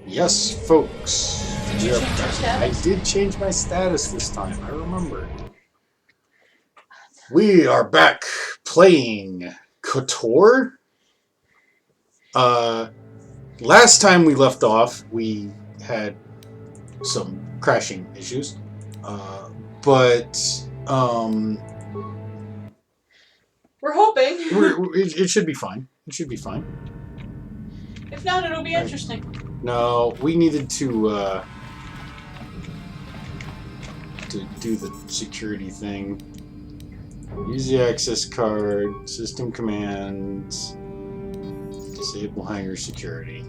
Yes, folks. Did you change your status? I did change my status this time. I remember. We are back playing KOTOR. Last time we left off, we had some crashing issues. But we're hoping. It should be fine. It should be fine. If not, it'll be interesting. No, we needed to do the security thing. Use the access card, system commands, disable hangar security.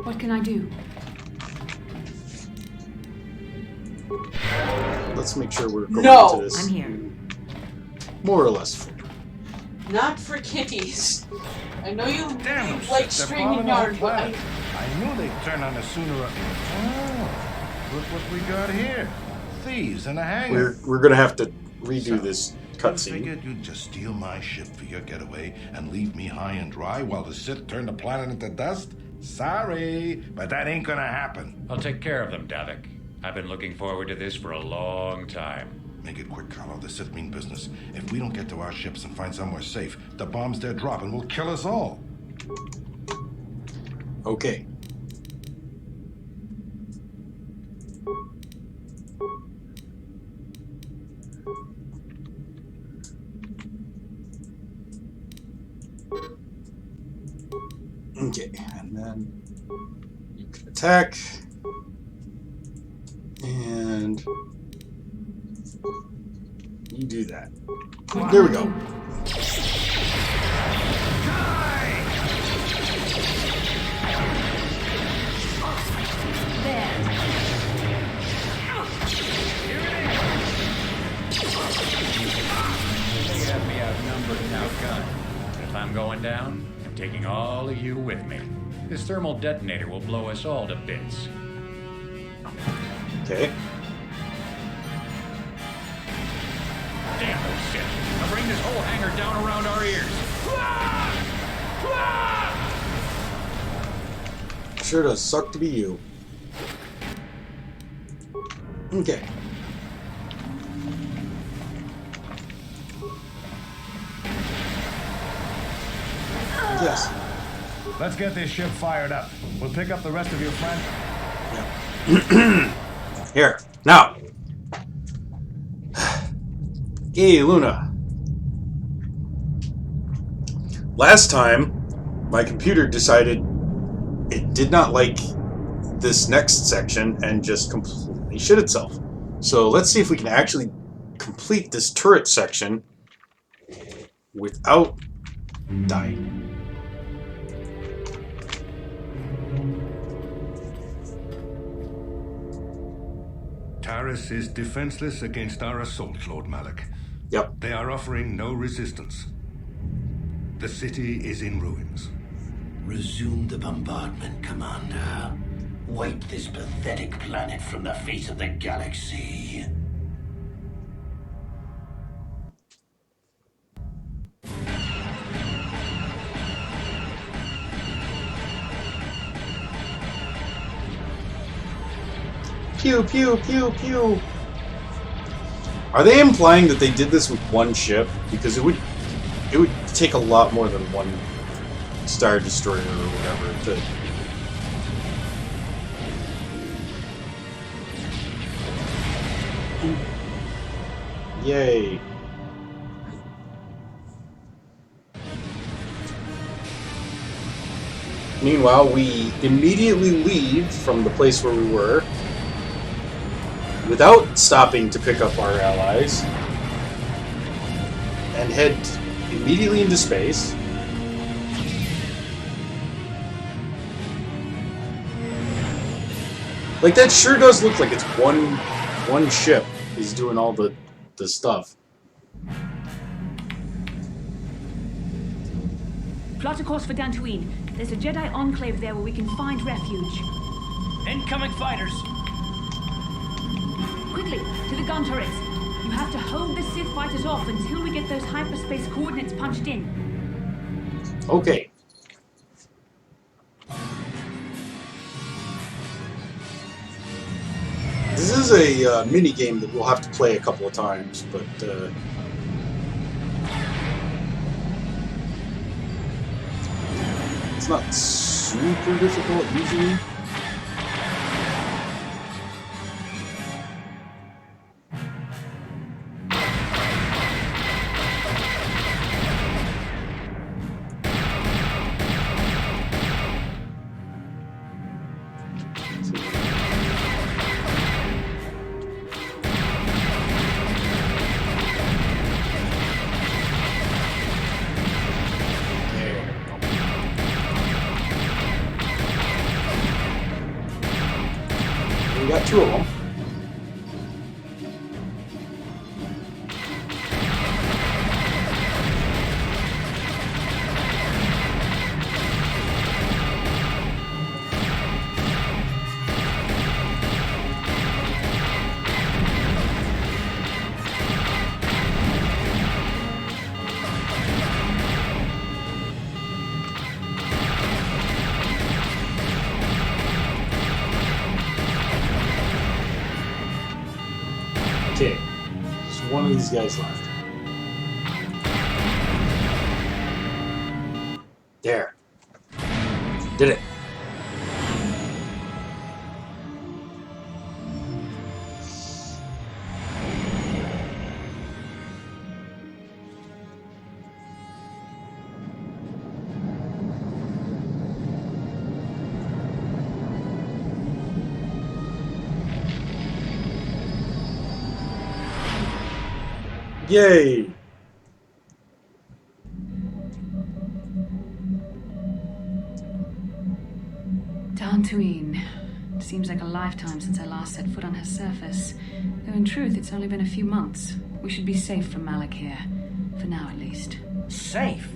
What can I do? Let's make sure we're going to this. I'm here. More or less. Not for kitties. I know you Damn, like streaming yard, but I knew they'd turn on us sooner or later. Oh, look what we got here. Thieves in a hangar. We're gonna have to redo this You cutscene. figured you'd just steal my ship for your getaway and leave me high and dry while the Sith turn the planet into dust? Sorry, but that ain't gonna happen. I'll take care of them, Davik. I've been looking forward to this for a long time. Make it quick, Carlo. The Sith mean business. If we don't get to our ships and find somewhere safe, the bombs they're dropping will kill us all. Okay. Okay, and then you can attack. And you do that. There we go. They have me outnumbered and outgunned. If I'm going down, I'm taking all of you with me. This thermal detonator will blow us all to bits. Okay. Damn those shit! I'll bring this whole hangar down around our ears. Sure does suck to be you. Okay. Yes. Let's get this ship fired up. We'll pick up the rest of your friend. Yeah. Here. Now. Hey, Luna. Last time, my computer decided it did not like this next section and just completely shit itself. So let's see if we can actually complete this turret section without dying. Taris is defenseless against our assault, Lord Malak. Yep. They are offering no resistance. The city is in ruins. Resume the bombardment, Commander. Wipe this pathetic planet from the face of the galaxy. Pew, pew, pew, pew. Are they implying that they did this with one ship? Because it would take a lot more than one Star Destroyer or whatever to... Yay. Meanwhile, we immediately leave from the place where we were without stopping to pick up our allies and head immediately into space. Like, that sure does look like it's one ship is doing all the stuff. Plot a course for Dantooine. There's a Jedi enclave there where we can find refuge. Incoming fighters. Quickly, to the gun turrets. You have to hold the Sith fighters off until we get those hyperspace coordinates punched in. Okay. This is a mini game that we'll have to play a couple of times, but it's not super difficult usually. We got two of them. Okay, just one of these guys left. There. Did it. Yay! Dantooine. Seems like a lifetime since I last set foot on her surface. Though in truth, it's only been a few months. We should be safe from Malak here. For now, at least. Safe?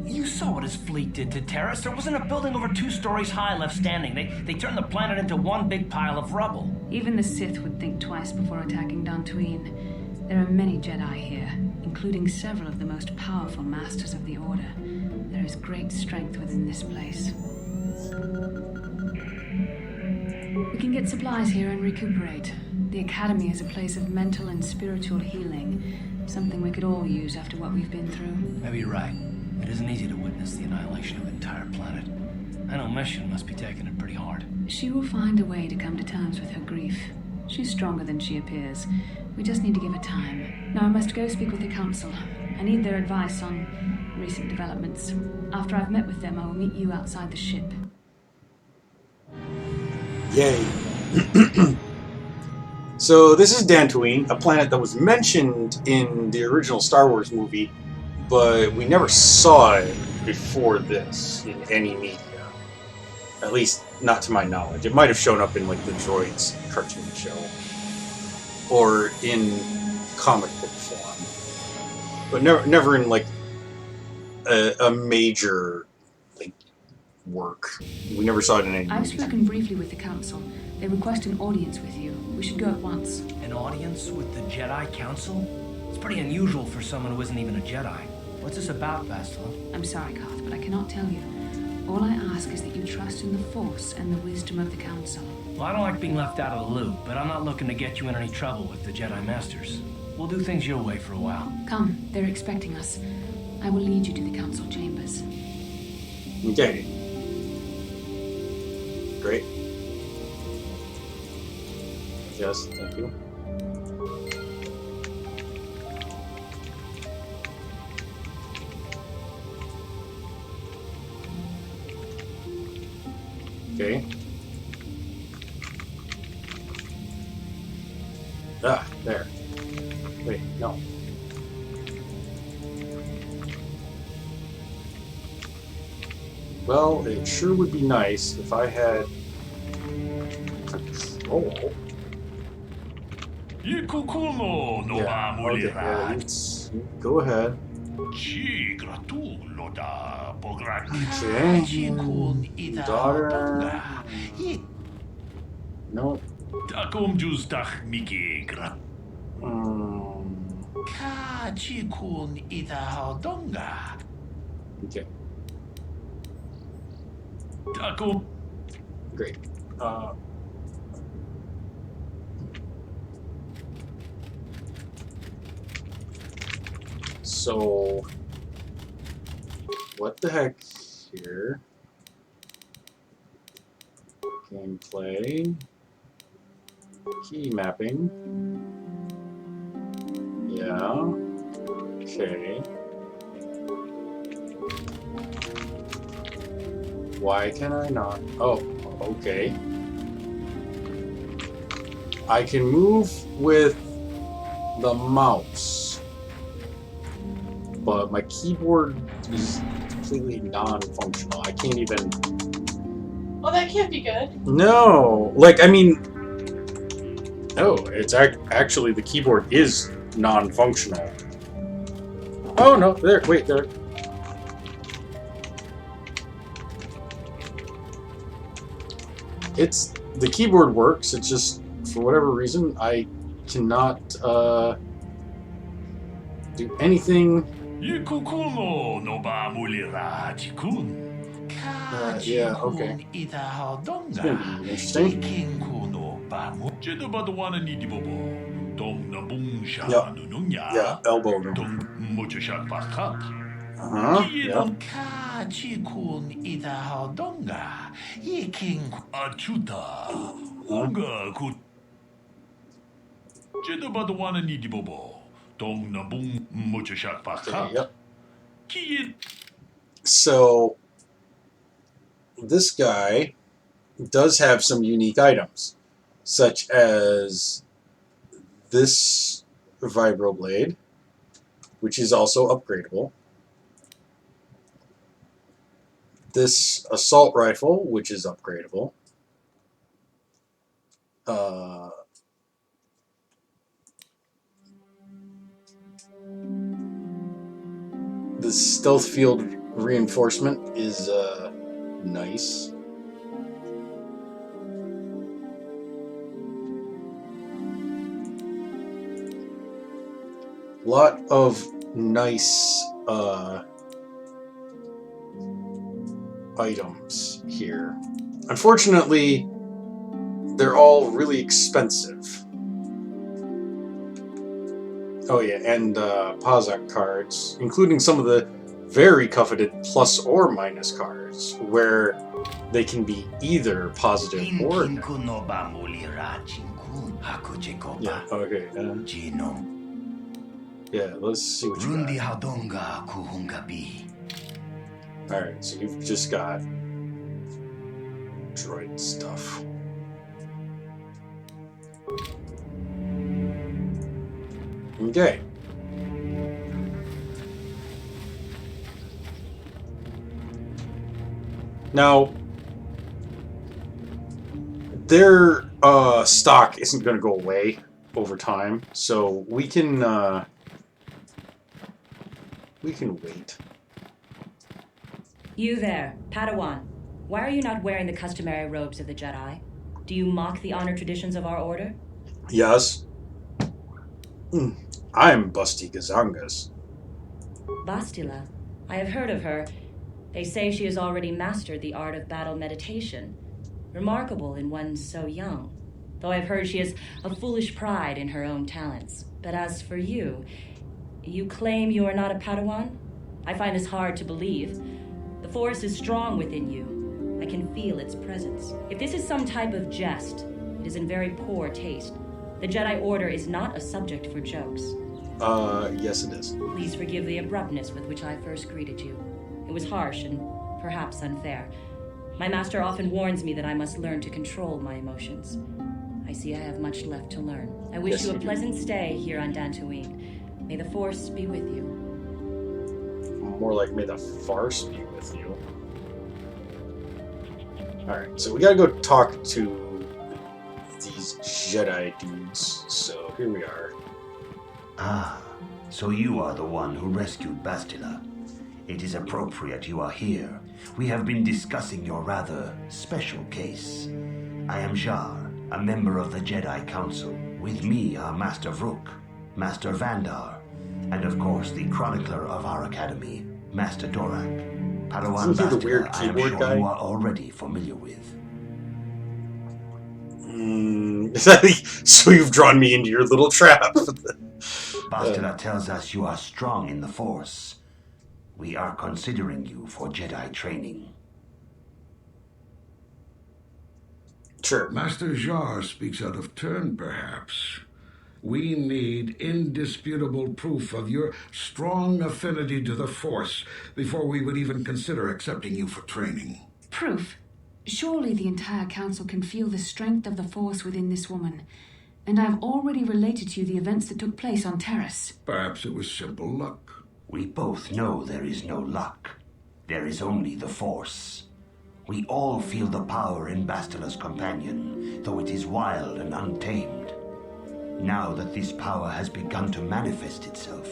You saw what his fleet did to Terrace. There wasn't a building over 2 stories high left standing. They turned the planet into one big pile of rubble. Even the Sith would think twice before attacking Dantooine. There are many Jedi here, including several of the most powerful masters of the Order. There is great strength within this place. We can get supplies here and recuperate. The Academy is a place of mental and spiritual healing, something we could all use after what we've been through. Maybe you're right. It isn't easy to witness the annihilation of an entire planet. I know Mission must be taking it pretty hard. She will find a way to come to terms with her grief. She's stronger than she appears. We just need to give her time. Now I must go speak with the Council. I need their advice on recent developments. After I've met with them, I will meet you outside the ship. Yay. So this is Dantooine, a planet that was mentioned in the original Star Wars movie, but we never saw it before this in any media. At least, not to my knowledge. It might have shown up in, like, the Droids cartoon show. Or in comic book form. But never in, like, a major, like, work. We never saw it in any I've movies. spoken briefly with the Council. They request an audience with you. We should go at once. An audience with the Jedi Council? It's pretty unusual for someone who isn't even a Jedi. What's this about, Bastila? I'm sorry, Carth, but I cannot tell you. All I ask is that you trust in the Force and the wisdom of the Council. Well, I don't like being left out of the loop, but I'm not looking to get you in any trouble with the Jedi Masters. We'll do things your way for a while. Come, they're expecting us. I will lead you to the Council chambers. Okay. Great. Yes, thank you. Okay. Ah, there. Wait, no. Well, it sure would be nice if I had control. Yeah, okay, yeah, go ahead. Okay. Daughter. No. Takum justach miki gra. Um, Ka chikun ita haldonga. okay. Takum. Great. So, what the heck here? Gameplay. Key mapping. Yeah. Okay. Why can I not? Oh, okay. I can move with the mouse, but my keyboard is completely non-functional. I can't even... Well, that can't be good. No! Like, I mean... Oh, it's actually the keyboard is non-functional. Oh, no, there, wait, there. It's... The keyboard works, it's just, for whatever reason, I cannot, do anything. Yikukuno no ba mulira chikun. Yeah, okay. Ita It's haldonga. gonna be interesting. Ikinkuno ba mu. Jedabadwana ni dibobo. Dong na bung sha Yep. nununya. Yeah, elbow room. Dong muchashak bakat. Yeah. Ka chikun ita haldonga. Yiking achuta. Unga kut. Jedabadwana ni dibobo. Dong na bung muchashak Okay, bakat. yep. Ki So, this guy does have some unique items, such as this vibroblade, which is also upgradable. This assault rifle, which is upgradable. The stealth field reinforcement is nice. Lot of nice items here. Unfortunately, they're all really expensive. Oh yeah, and Pazak cards, including some of the very coveted plus or minus cards, where they can be either positive or negative. Yeah, okay. Yeah, let's see what you got. Alright, so you've just got droid stuff. Okay. Now, their stock isn't going to go away over time, so we can wait. You there, Padawan. Why are you not wearing the customary robes of the Jedi? Do you mock the honor traditions of our order? Yes. I'm Busty Gazangas. Bastila. I have heard of her. They say she has already mastered the art of battle meditation. Remarkable in one so young. Though I've heard she has a foolish pride in her own talents. But as for you, you claim you are not a Padawan? I find this hard to believe. The Force is strong within you. I can feel its presence. If this is some type of jest, it is in very poor taste. The Jedi Order is not a subject for jokes. Yes it is. Please forgive the abruptness with which I first greeted you. It was harsh and perhaps unfair. My master often warns me that I must learn to control my emotions. I see I have much left to learn. I wish Yes, you a you do. pleasant stay here on Dantooine. May the Force be with you. More like may the farce be with you. Alright, so we gotta go talk to these Jedi dudes. So here we are. Ah, so you are the one who rescued Bastila. It is appropriate you are here. We have been discussing your rather special case. I am Jar, a member of the Jedi Council. With me are Master Vrook, Master Vandar, and of course the chronicler of our academy, Master Dorak. Padawan Isn't he the weird Bastila, I am keyboard sure guy? you are already familiar with. So you've drawn me into your little trap. Bastila tells us you are strong in the Force. We are considering you for Jedi training. Sure. Master Jar speaks out of turn, perhaps. We need indisputable proof of your strong affinity to the Force before we would even consider accepting you for training. Proof? Surely the entire council can feel the strength of the Force within this woman. And I've already related to you the events that took place on Terrace. Perhaps it was simple luck. We both know there is no luck. There is only the Force. We all feel the power in Bastila's companion, though it is wild and untamed. Now that this power has begun to manifest itself,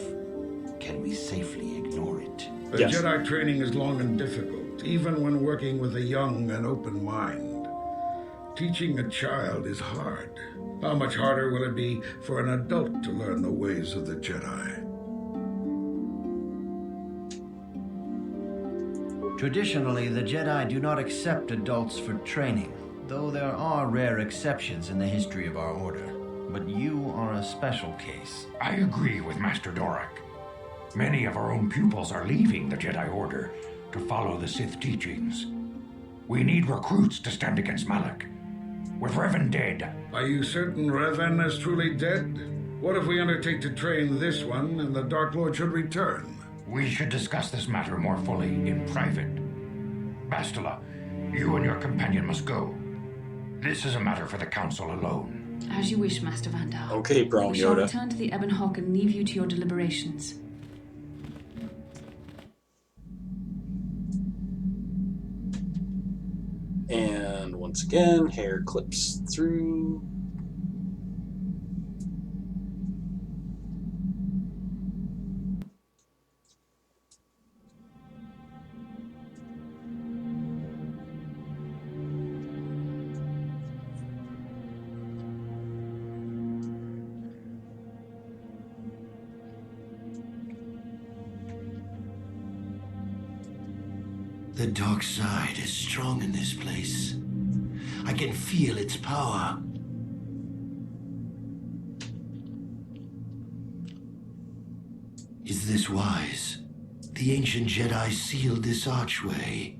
can we safely ignore it? Yes. Jedi training is long and difficult, even when working with a young and open mind. Teaching a child is hard. How much harder will it be for an adult to learn the ways of the Jedi? Traditionally, the Jedi do not accept adults for training, though there are rare exceptions in the history of our order. But you are a special case. I agree with Master Dorak. Many of our own pupils are leaving the Jedi Order to follow the Sith teachings. We need recruits to stand against Malak. With Revan dead... Are you certain Revan is truly dead? What if we undertake to train this one and the Dark Lord should return? We should discuss this matter more fully in private. Bastila, you and your companion must go. This is a matter for the Council alone. As you wish, Master Vandar. Okay, Brown We shall Yoda. return to the Ebon Hawk and leave you to your deliberations. And once again, hair clips through. The dark side is strong in this place. I can feel its power. Is this wise? The ancient Jedi sealed this archway.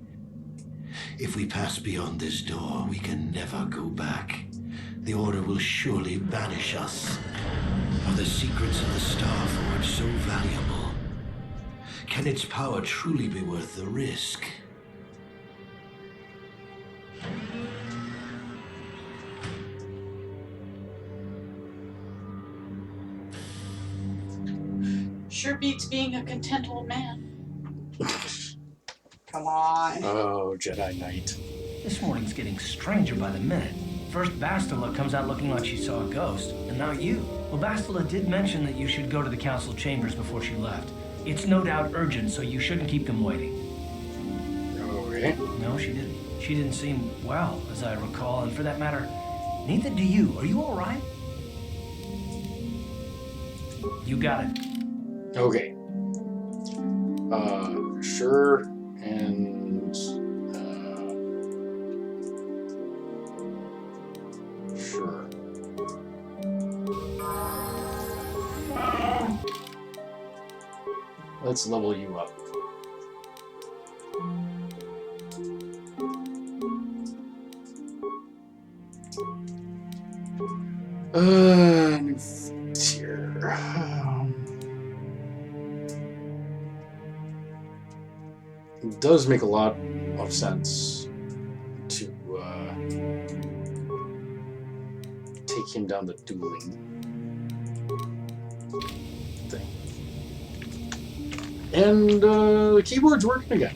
If we pass beyond this door, we can never go back. The Order will surely banish us. Are the secrets of the Star Forge so valuable? Can its power truly be worth the risk? Sure beats being a content old man. Come on. Oh, Jedi Knight. This morning's getting stranger by the minute. First Bastila comes out looking like she saw a ghost, and now you. Well, Bastila did mention that you should go to the council chambers before she left. It's no doubt urgent, so you shouldn't keep them waiting. Okay. No, she didn't. She didn't seem well, as I recall, and for that matter, neither do you. Are you all right? You got it. Okay. Sure, and sure. Let's level you up. New frontier. It does make a lot of sense to take him down the dueling thing. And the keyboard's working again.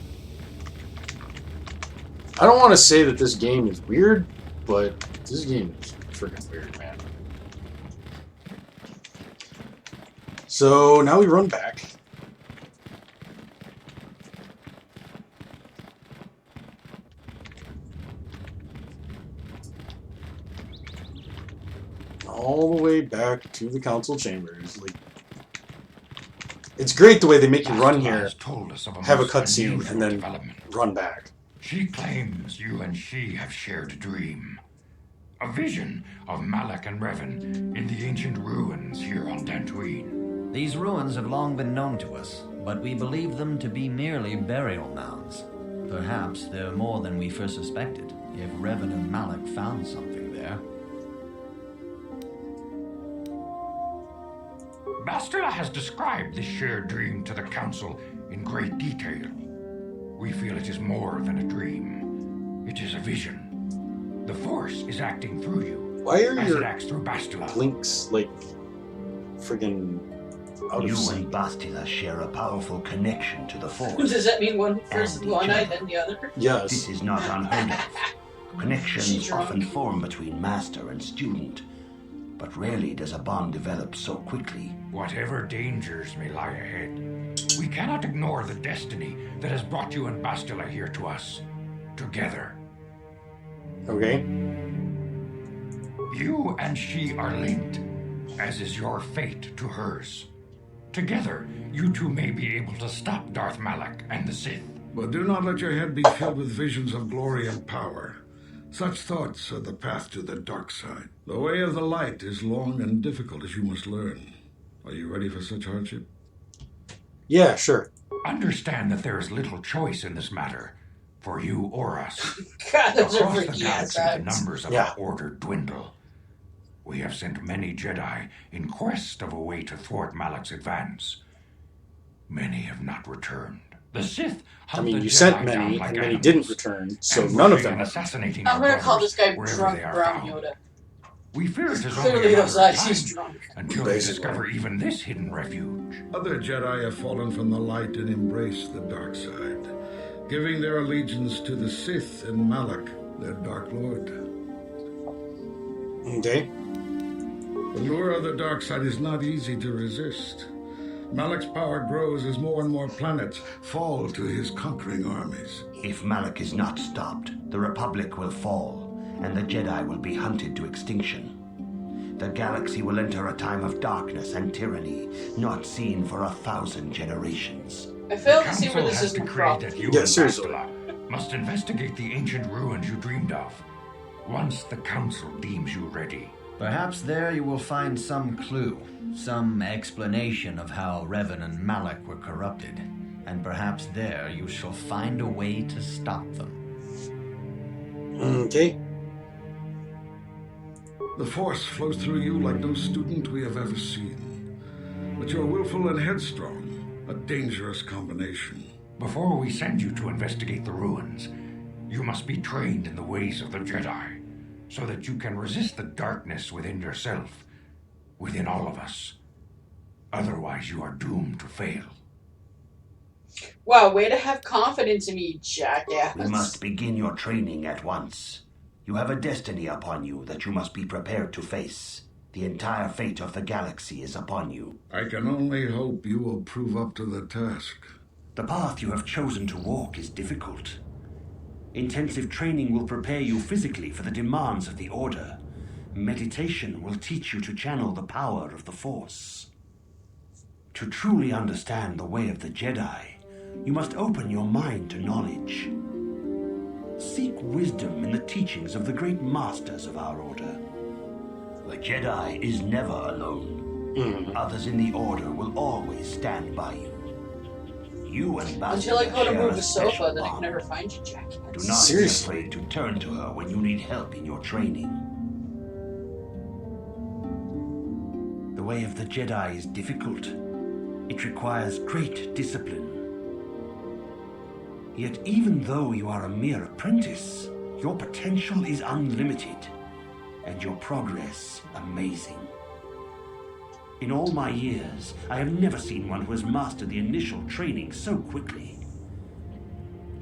I don't want to say that this game is weird, but this game is freaking weird, man. So now we run back. all the way back to the council chambers. Like, it's great the way they make you run Bastila here, has told us of have a most cutscene, unusual and then development. run back. She claims you and she have shared a dream. A vision of Malak and Revan in the ancient ruins here on Dantooine. These ruins have long been known to us, but we believe them to be merely burial mounds. Perhaps they're more than we first suspected, if Revan and Malak found something there. Bastila has described this shared dream to the Council in great detail. We feel it is more than a dream. It is a vision. The Force is acting through you. Why are as your it acts through Bastila. blinks like friggin' out of You sync? and Bastila share a powerful connection to the Force. Does that mean one person's And one each eye other. then the other? Yes. This is not unheard of. She's Connections drunk. often form between master and student, but rarely does a bond develop so quickly. Whatever dangers may lie ahead, we cannot ignore the destiny that has brought you and Bastila here to us. Together. Okay. You and she are linked, as is your fate to hers. Together, you two may be able to stop Darth Malak and the Sith. But do not let your head be filled with visions of glory and power. Such thoughts are the path to the dark side. The way of the light is long and difficult, as you must learn. Are you ready for such hardship? Yeah, sure. Understand that there is little choice in this matter, for you or us. God, those are Across the freaky ass galaxy, the eyes. numbers of Yeah. our order dwindle. We have sent many Jedi in quest of a way to thwart Malak's advance. Many have not returned. The Sith I hunt mean, the you Jedi sent down many, like and many animals, didn't return, so ambushing none of them and have. assassinating I'm our gonna call brothers this guy wherever drunk they are brown found. Yoda. We fear it is only Clearly a those matter of eyes, he's time drunk. until they Basically. discover even this hidden refuge. Other Jedi have fallen from the light and embraced the dark side, giving their allegiance to the Sith and Malak, their Dark Lord. Okay. The lure of the dark side is not easy to resist. Malak's power grows as more and more planets fall to his conquering armies. If Malak is not stopped, the Republic will fall, and the Jedi will be hunted to extinction. The galaxy will enter a time of darkness and tyranny, not seen for 1,000 generations. I fail The to see where Council this has is decreed from. that you Yeah, and seriously. Bastila must investigate the ancient ruins you dreamed of. Once the Council deems you ready. Perhaps there you will find some clue, some explanation of how Revan and Malak were corrupted. And perhaps there you shall find a way to stop them. Okay. The Force flows through you like no student we have ever seen. But you're willful and headstrong, a dangerous combination. Before we send you to investigate the ruins, you must be trained in the ways of the Jedi, so that you can resist the darkness within yourself, within all of us. Otherwise, you are doomed to fail. Wow, way to have confidence in me, jackass. We must begin your training at once. You have a destiny upon you that you must be prepared to face. The entire fate of the galaxy is upon you. I can only hope you will prove up to the task. The path you have chosen to walk is difficult. Intensive training will prepare you physically for the demands of the Order. Meditation will teach you to channel the power of the Force. To truly understand the way of the Jedi, you must open your mind to knowledge. Seek wisdom in the teachings of the great masters of our Order. The Jedi is never alone. Others in the Order will always stand by you. You and Until I Bastila go to share move a the special sofa, then I can bond. never find you, jackass. Do not Seriously. be afraid to turn to her when you need help in your training. The way of the Jedi is difficult. It requires great discipline. Yet even though you are a mere apprentice, your potential is unlimited, and your progress amazing. In all my years, I have never seen one who has mastered the initial training so quickly.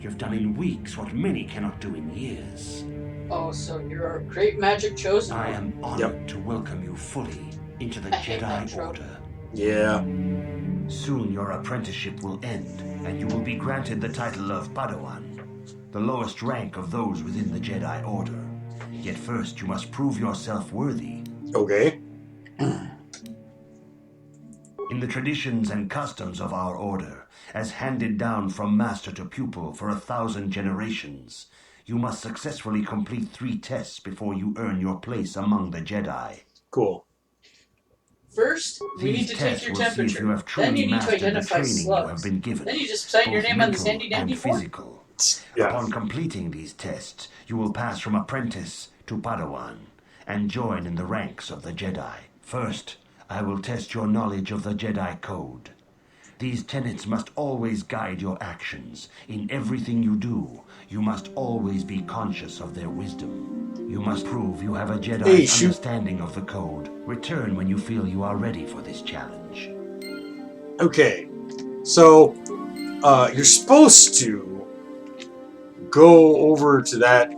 You have done in weeks what many cannot do in years. Oh, so you're a great magic chosen I one. am honored to welcome you fully into the I hate that Jedi trope. Order. Yeah. Soon your apprenticeship will end, and you will be granted the title of Padawan, the lowest rank of those within the Jedi Order. Yet first you must prove yourself worthy. Okay. In the traditions and customs of our order, as handed down from master to pupil for 1,000 generations, you must successfully complete 3 tests before you earn your place among the Jedi. Cool. First, we need These to take tests your will see if you have temperature. Then you truly need to mastered the identify training you have slugs. been given, Then you just sign your both name on this mental handy dandy and form. physical. Yeah. Upon completing these tests, you will pass from apprentice to Padawan and join in the ranks of the Jedi. First, I will test your knowledge of the Jedi Code. These tenets must always guide your actions. In everything you do, you must always be conscious of their wisdom. You must prove you have a Jedi's understanding of the code. Return when you feel you are ready for this challenge. Okay. So, you're supposed to go over to that,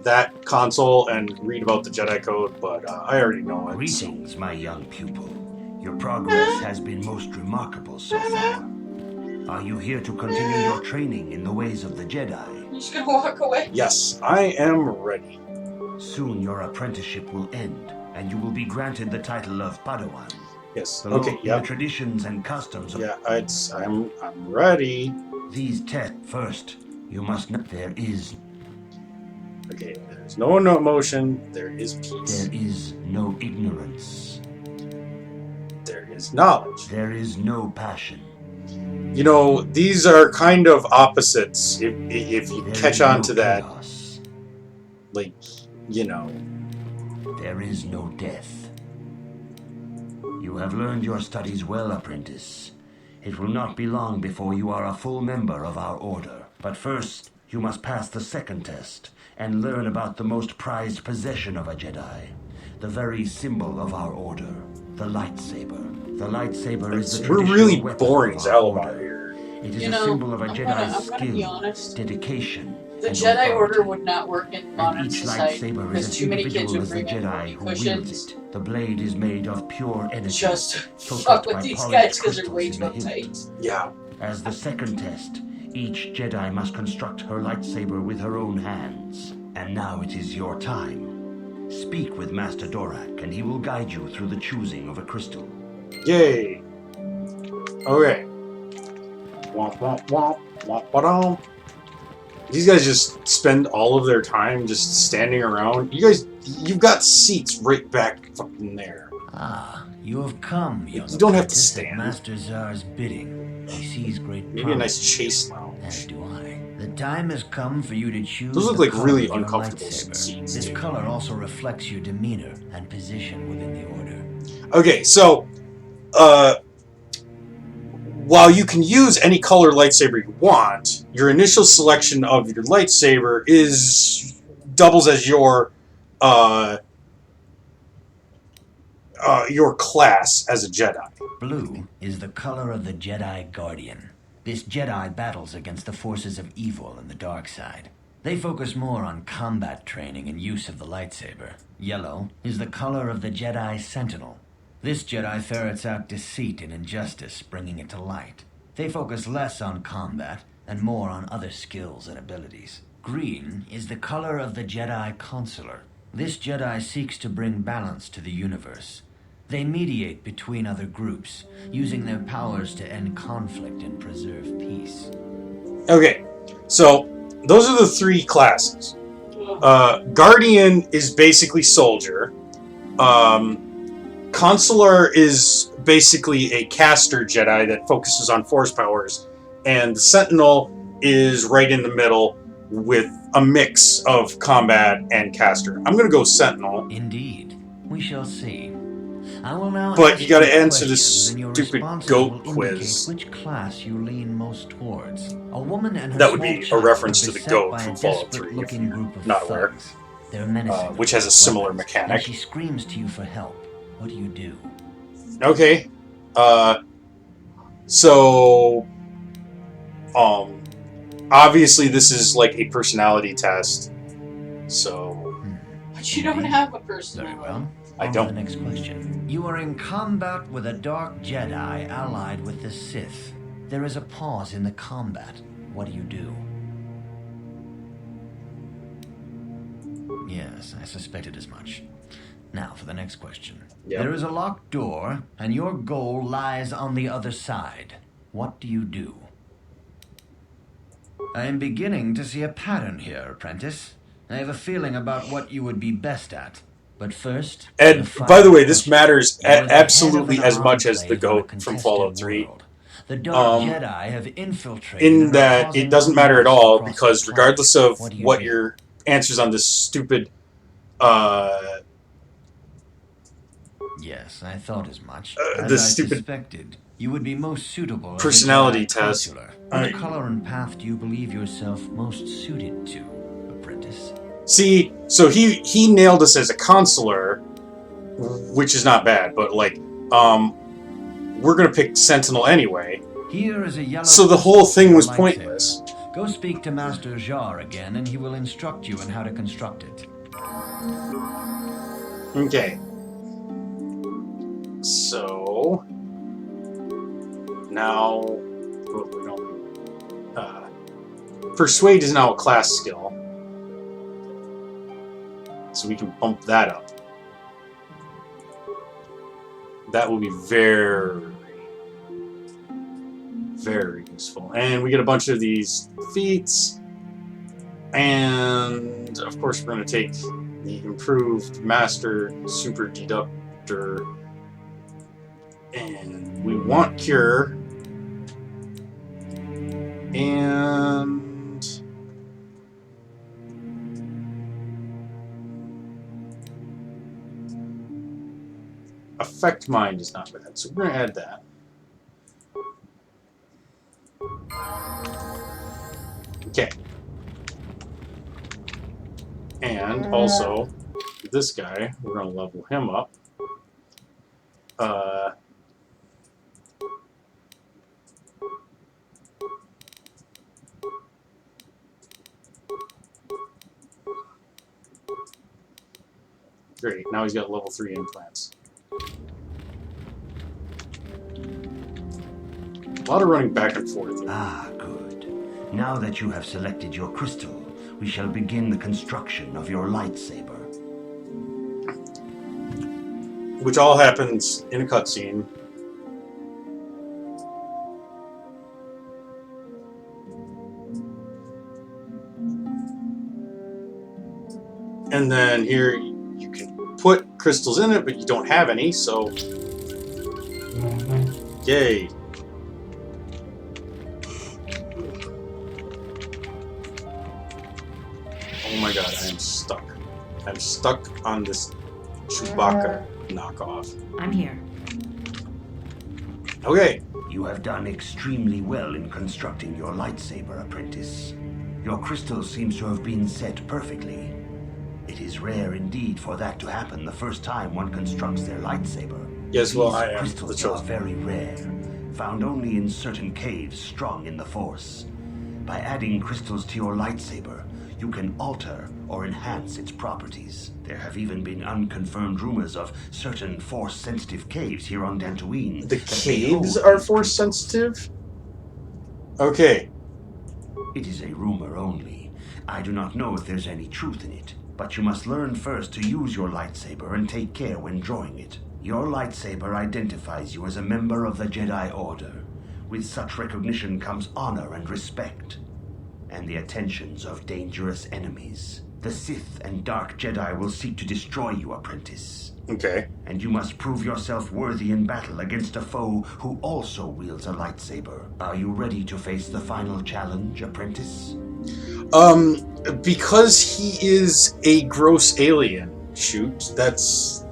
that console and read about the Jedi Code, but I already know it. Greetings, my young pupil. Your progress has been most remarkable so far. Are you here to continue your training in the ways of the Jedi? You're just gonna walk away? Yes, I am ready. Soon your apprenticeship will end, and you will be granted the title of Padawan. Yes. The Okay. the traditions and customs of I'm ready. these tests first. You must not. There is. Okay. There's no emotion. There is peace. There is no ignorance. There is knowledge. There is no passion. You know, these are kind of opposites. If you catch on to that, chaos. like, you know. There is no death. You have learned your studies well, apprentice. It will not be long before you are a full member of our order. But first, you must pass the second test and learn about the most prized possession of a Jedi, the very symbol of our order, the lightsaber. The lightsaber is the We're traditional really weapon boring of our Zalabar order. here. It is a symbol of a Jedi's I'm gonna be skill, honest. dedication, The and Jedi authority. Order would not work in modern And each society lightsaber because is as too many kids individual would as the bring in Jedi whoopee who wields cushions it. The blade is made of pure energy, just to focused fuck with by these polished guys because they're crystals way in too the hilt. uptight. Yeah. As the second test, each Jedi must construct her lightsaber with her own hands. And now it is your time. Speak with Master Dorak, and he will guide you through the choosing of a crystal. Yay. Okay. Womp womp womp womp ba-dum. These guys just spend all of their time just standing around. You've got seats right back fucking there. Ah, you have come, young You don't have to apprentice, at stand. Master Czar's bidding. He sees great Maybe a promise. nice chase lounge. As do I. The time has come for you to choose Those look the like color really of your uncomfortable lightsaber. seats, This too. color also reflects your demeanor and position within the order. Okay, so, while you can use any color lightsaber you want, your initial selection of your lightsaber doubles as your class as a Jedi. Blue is the color of the Jedi Guardian. This Jedi battles against the forces of evil and the dark side. They focus more on combat training and use of the lightsaber. Yellow is the color of the Jedi Sentinel. This Jedi ferrets out deceit and injustice, bringing it to light. They focus less on combat and more on other skills and abilities. Green is the color of the Jedi Consular. This Jedi seeks to bring balance to the universe. They mediate between other groups, using their powers to end conflict and preserve peace. Okay, so those are the 3 classes. Guardian is basically soldier. Consular is basically a caster Jedi that focuses on force powers. And the Sentinel is right in the middle with a mix of combat and caster. I'm going to go Sentinel. Indeed. We shall see. I will now But ask you gotta you answer this questions, and your stupid responses goat will quiz. indicate which class you lean most towards. A woman and her That would small be a child reference are to the beset goat by from a Fallout 3, if desperate-looking you're group of not aware. thugs. They're menacing, which has a similar weapons, mechanic. And she screams to you for help. What do you do? Okay. So, obviously this is like a personality test. So, But you don't have a Very personality. well. I On to don't. the next question. You are in combat with a dark Jedi allied with the Sith. There is a pause in the combat. What do you do? Yes, I suspected as much. Now for the next question. Yep. There is a locked door, and your goal lies on the other side. What do you do? I am beginning to see a pattern here, apprentice. I have a feeling about what you would be best at. But first... And by the way, this matters absolutely as much as the goat from Fallout 3. The Dark Jedi have infiltrated... In that it doesn't matter at all, because regardless of what your answers on this stupid... Yes, I thought as much. This stupid suspected, you would be most suitable personality test. What color and path do you believe yourself most suited to, apprentice? See, so he nailed us as a consular, which is not bad, but like, we're gonna pick Sentinel anyway. Here is a yellow. So the whole thing was pointless. Go speak to Master Jar again, and he will instruct you in how to construct it. Okay. So now, Persuade is now a class skill, so we can bump that up. That will be very, very useful. And we get a bunch of these feats, and of course we're going to take the improved Master Super Deductor. And we want Cure. And Affect Mind is not bad, so we're going to add that. Okay. And also, this guy, we're going to level him up. Great, now he's got level 3 implants. A lot of running back and forth here. Ah, good. Now that you have selected your crystal, we shall begin the construction of your lightsaber. Which all happens in a cutscene. And then here you can put crystals in it, but you don't have any, so yay. Oh my god, I am stuck. I'm stuck on this Chewbacca knockoff. I'm here. Okay. You have done extremely well in constructing your lightsaber, apprentice. Your crystal seems to have been set perfectly. It is rare indeed for that to happen the first time one constructs their lightsaber. Yes, well, These I am crystals the chosen. are very rare, found only in certain caves strong in the Force. By adding crystals to your lightsaber, you can alter or enhance its properties. There have even been unconfirmed rumors of certain Force-sensitive caves here on Dantooine. The caves are Force-sensitive? Okay. It is a rumor only. I do not know if there's any truth in it. But you must learn first to use your lightsaber and take care when drawing it. Your lightsaber identifies you as a member of the Jedi Order. With such recognition comes honor and respect, and the attentions of dangerous enemies. The Sith and Dark Jedi will seek to destroy you, apprentice. Okay. And you must prove yourself worthy in battle against a foe who also wields a lightsaber. Are you ready to face the final challenge, apprentice? Because he is a gross alien, shoot, that's,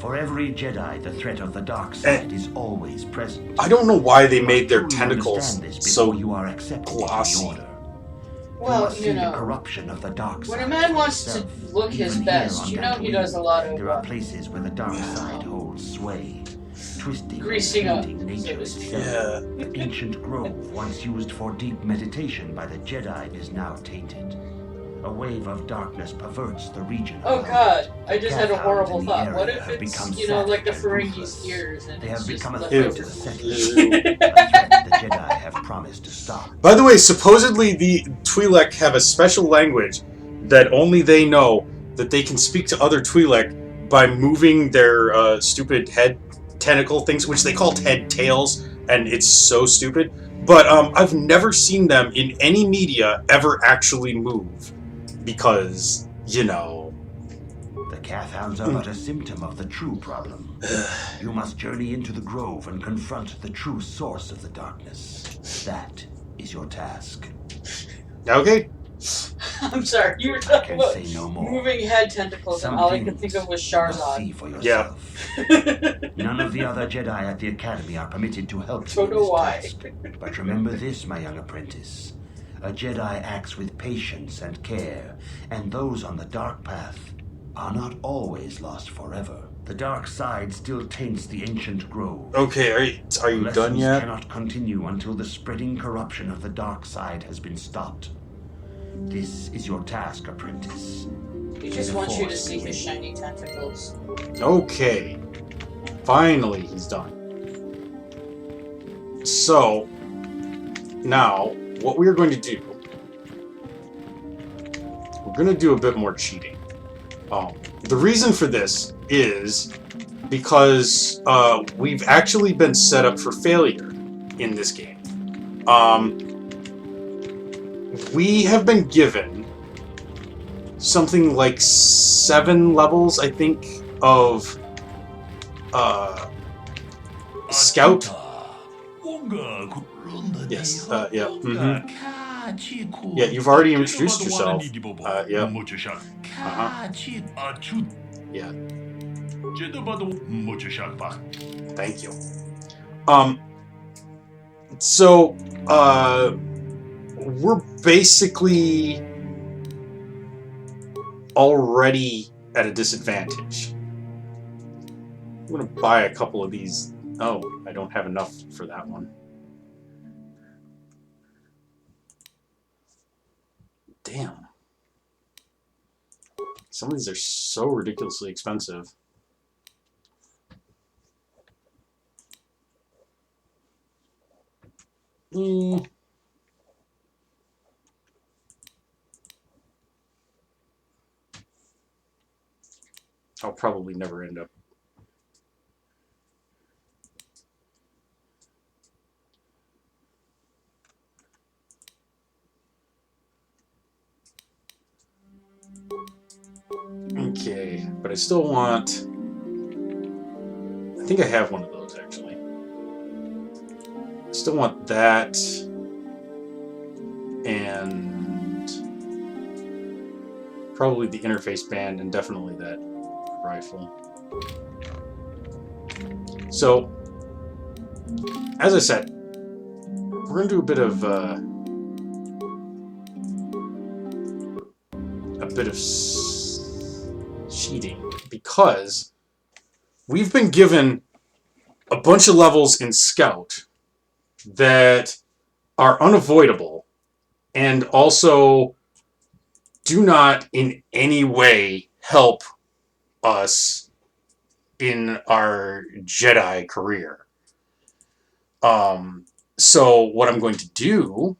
For every Jedi, the threat of the dark side is always present. I don't know why they made their You tentacles understand this so before you are accepted glossy. into the order. Well, must you see the know, corruption of the dark when side a man for wants to yourself. look his Even here best, on you know he Dantooine, does a lot of there are places where the dark side holds sway, twisting greasing and up, tainting so nature to itself. speak. Yeah. The ancient grove, once used for deep meditation by the Jedi, is now tainted. A wave of darkness perverts the region. Oh around god, it. I just had a Cathounds horrible in the thought. area What if have become it's, you know, like the savage and Ferengi's ruthless. ears and They it's have just become a threat leftovers? to the settlers. A threat the Jedi have promised to stop. By the way, supposedly the Twi'lek have a special language that only they know that they can speak to other Twi'lek by moving their stupid head tentacle things, which they call head tails, and it's so stupid. But I've never seen them in any media ever actually move because, you know. The Cathhounds are but a symptom of the true problem. You must journey into the grove and confront the true source of the darkness. That is your task. Okay. I'm sorry, you were talking about say no more. moving head tentacles, and all I could think of was See Sharzad. for Yeah. yourself. None of the other Jedi at the Academy are permitted to help you Don't in know this why. task. But remember this, my young apprentice. A Jedi acts with patience and care, and those on the dark path are not always lost forever. The dark side still taints the ancient grove. Okay, are you done Lessons yet? cannot continue until the spreading corruption of the dark side has been stopped. This is your task, apprentice. He just wants you to see his shiny tentacles. Okay. Finally, he's done. So, now, what we're going to do... We're going to do a bit more cheating. The reason for this is because we've actually been set up for failure in this game. We have been given something like 7 levels, I think, of Scout. Yes, yeah. Yeah, you've already introduced yourself. Yeah. Yeah. Thank you. So, we're basically already at a disadvantage. I'm gonna buy a couple of these. Oh, I don't have enough for that one. Damn. Some of these are so ridiculously expensive. I'll probably never end up. Okay, but I still want... I think I have one of those, actually. I still want that. And... probably the interface band, and definitely that rifle. So, as I said, we're going to do a bit of cheating, because we've been given a bunch of levels in Scout that are unavoidable and also do not in any way help us in our Jedi career. So what I'm going to do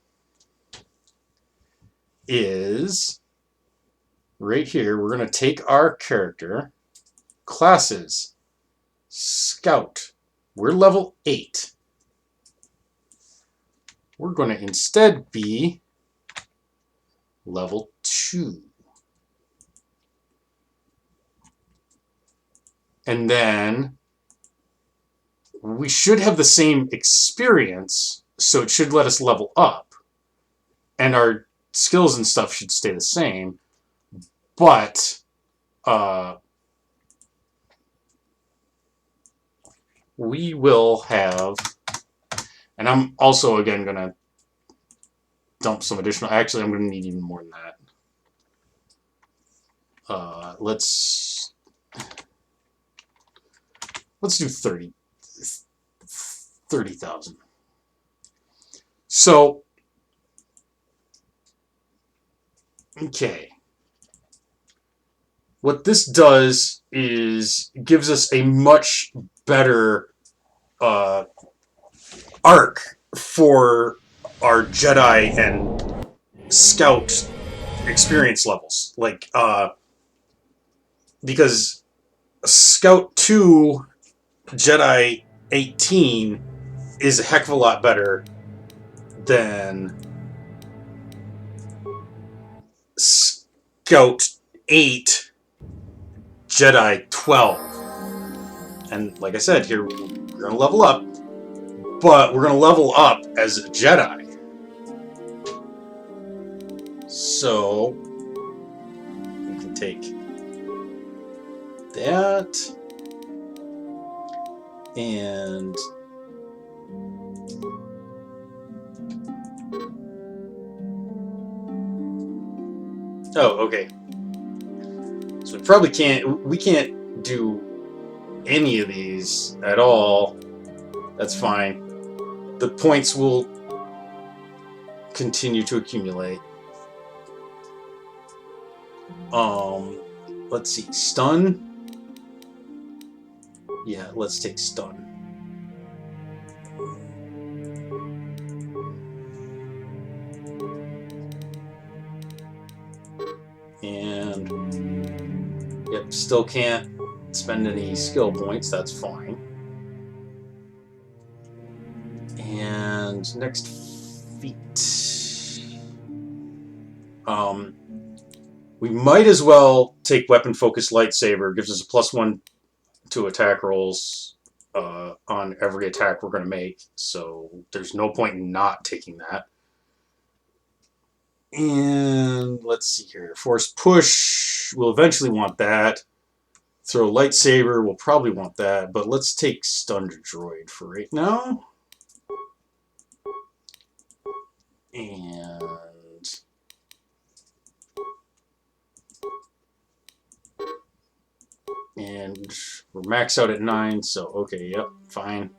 is right here, we're going to take our character, classes, Scout. We're level 8. We're going to instead be level 2. And then we should have the same experience, so it should let us level up. And our skills and stuff should stay the same. But we will have, and I'm also again going to dump some additional, actually I'm going to need even more than that. Let's do 30,000. So, okay. What this does is gives us a much better arc for our Jedi and Scout experience levels. Like, because Scout 2 Jedi 18 is a heck of a lot better than Scout 8 Jedi 12. And like I said, here we're going to level up, but we're going to level up as a Jedi. So we can take that and oh, okay. So we can't do any of these at all. That's fine. The points will continue to accumulate. Let's see, stun. Yeah, let's take stun. And yep, still can't spend any skill points. That's fine. And next feat. We might as well take weapon focused lightsaber. Gives us a +1 to attack rolls on every attack we're going to make. So there's no point in not taking that. And let's see here. Force push. We'll eventually want that. Throw lightsaber. We'll probably want that. But let's take stunned droid for right now. And we're maxed out at 9, so okay, yep, fine.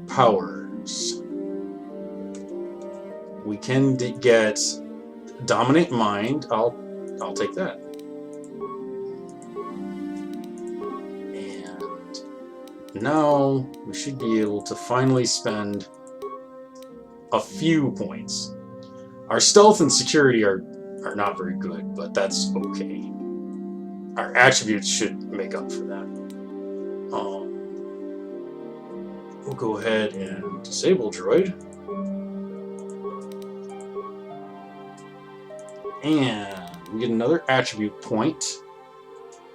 Powers. We can get Dominate Mind. I'll take that. And now we should be able to finally spend a few points. Our stealth and security are not very good, but that's okay. Our attributes should make up for that. We'll go ahead and disable droid. And we get another attribute point.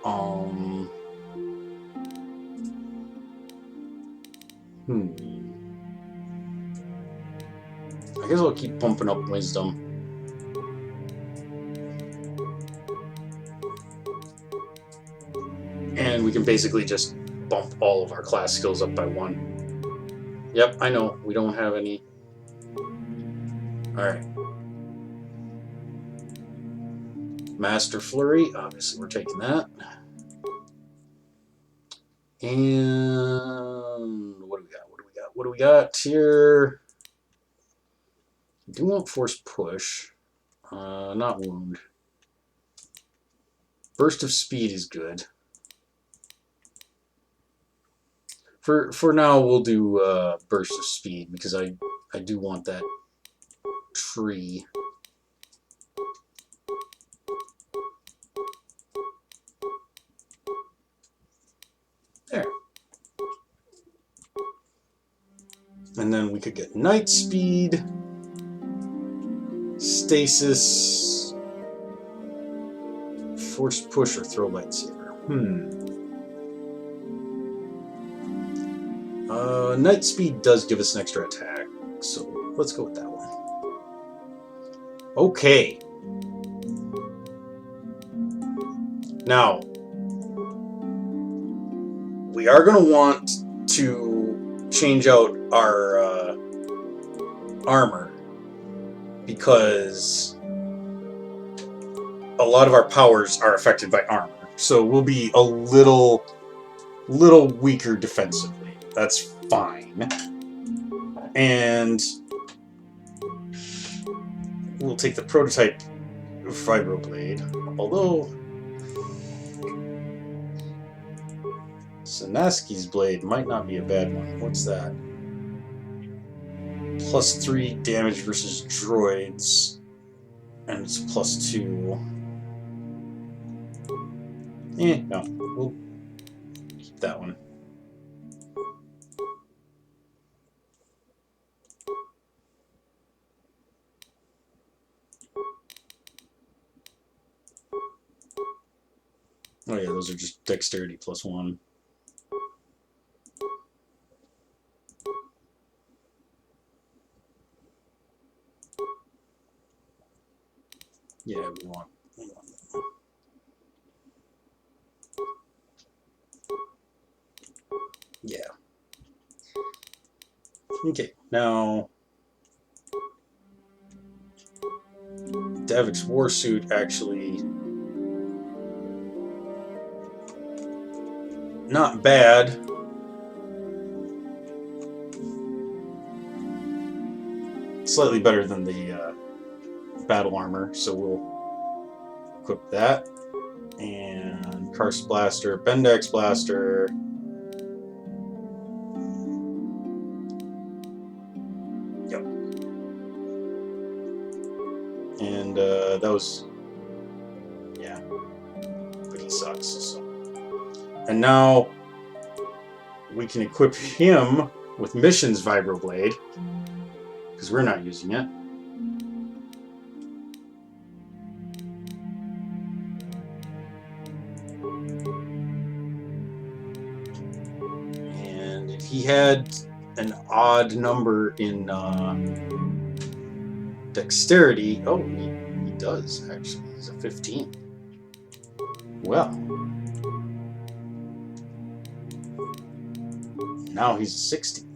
I guess I'll keep bumping up wisdom. And we can basically just bump all of our class skills up by 1. Yep, I know, we don't have any. Alright. Master Flurry, obviously we're taking that. And what do we got? What do we got here? We do want Force Push. Not Wound. Burst of Speed is good. For now, we'll do Burst of Speed because I do want that tree. There. And then we could get Night Speed, Stasis, Force Push, or Throw Lightsaber. Night Speed does give us an extra attack, so let's go with that one. Okay. Now, we are going to want to change out our armor because a lot of our powers are affected by armor. So we'll be a little weaker defensively. That's fine. And we'll take the prototype Vibroblade. Although Sanaski's blade might not be a bad one. What's that? +3 damage versus droids. And it's +2. No. We'll keep that one. Oh yeah, those are just dexterity +1. Yeah, we want yeah. Okay, now Davik's warsuit actually not bad. Slightly better than the battle armor, so we'll equip that. And Karst Blaster, Bendex Blaster. Yep. And that was, yeah, but he sucks. So. And now we can equip him with Mission's Vibroblade, because we're not using it. And if he had an odd number in dexterity, oh, he does actually. He's a 15. Well, now he's a 60.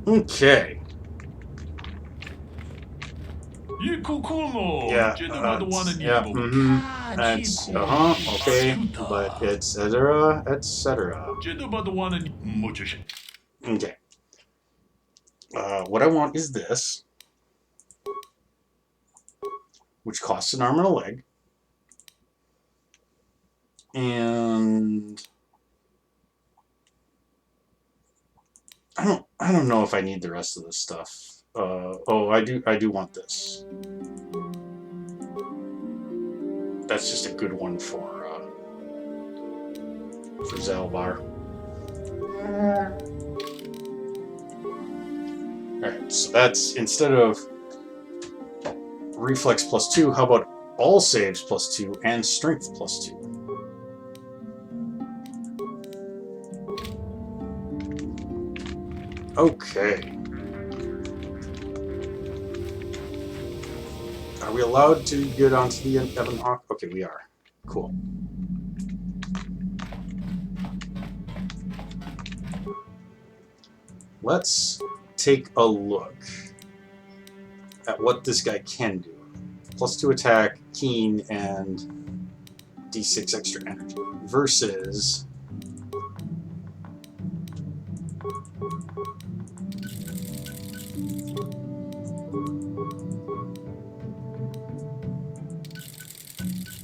Okay. Yeah, yeah, That's, okay, but etc., etc. Okay. What I want is this, which costs an arm and a leg. And I don't know if I need the rest of this stuff. Oh, I do want this. That's just a good one for Zalbar. Alright, so that's, instead of reflex +2, how about all saves +2 and strength +2? Okay. Are we allowed to get onto the Ebon Hawk? Okay, we are. Cool. Let's take a look at what this guy can do. +2 attack, keen, and D6 extra energy. Versus...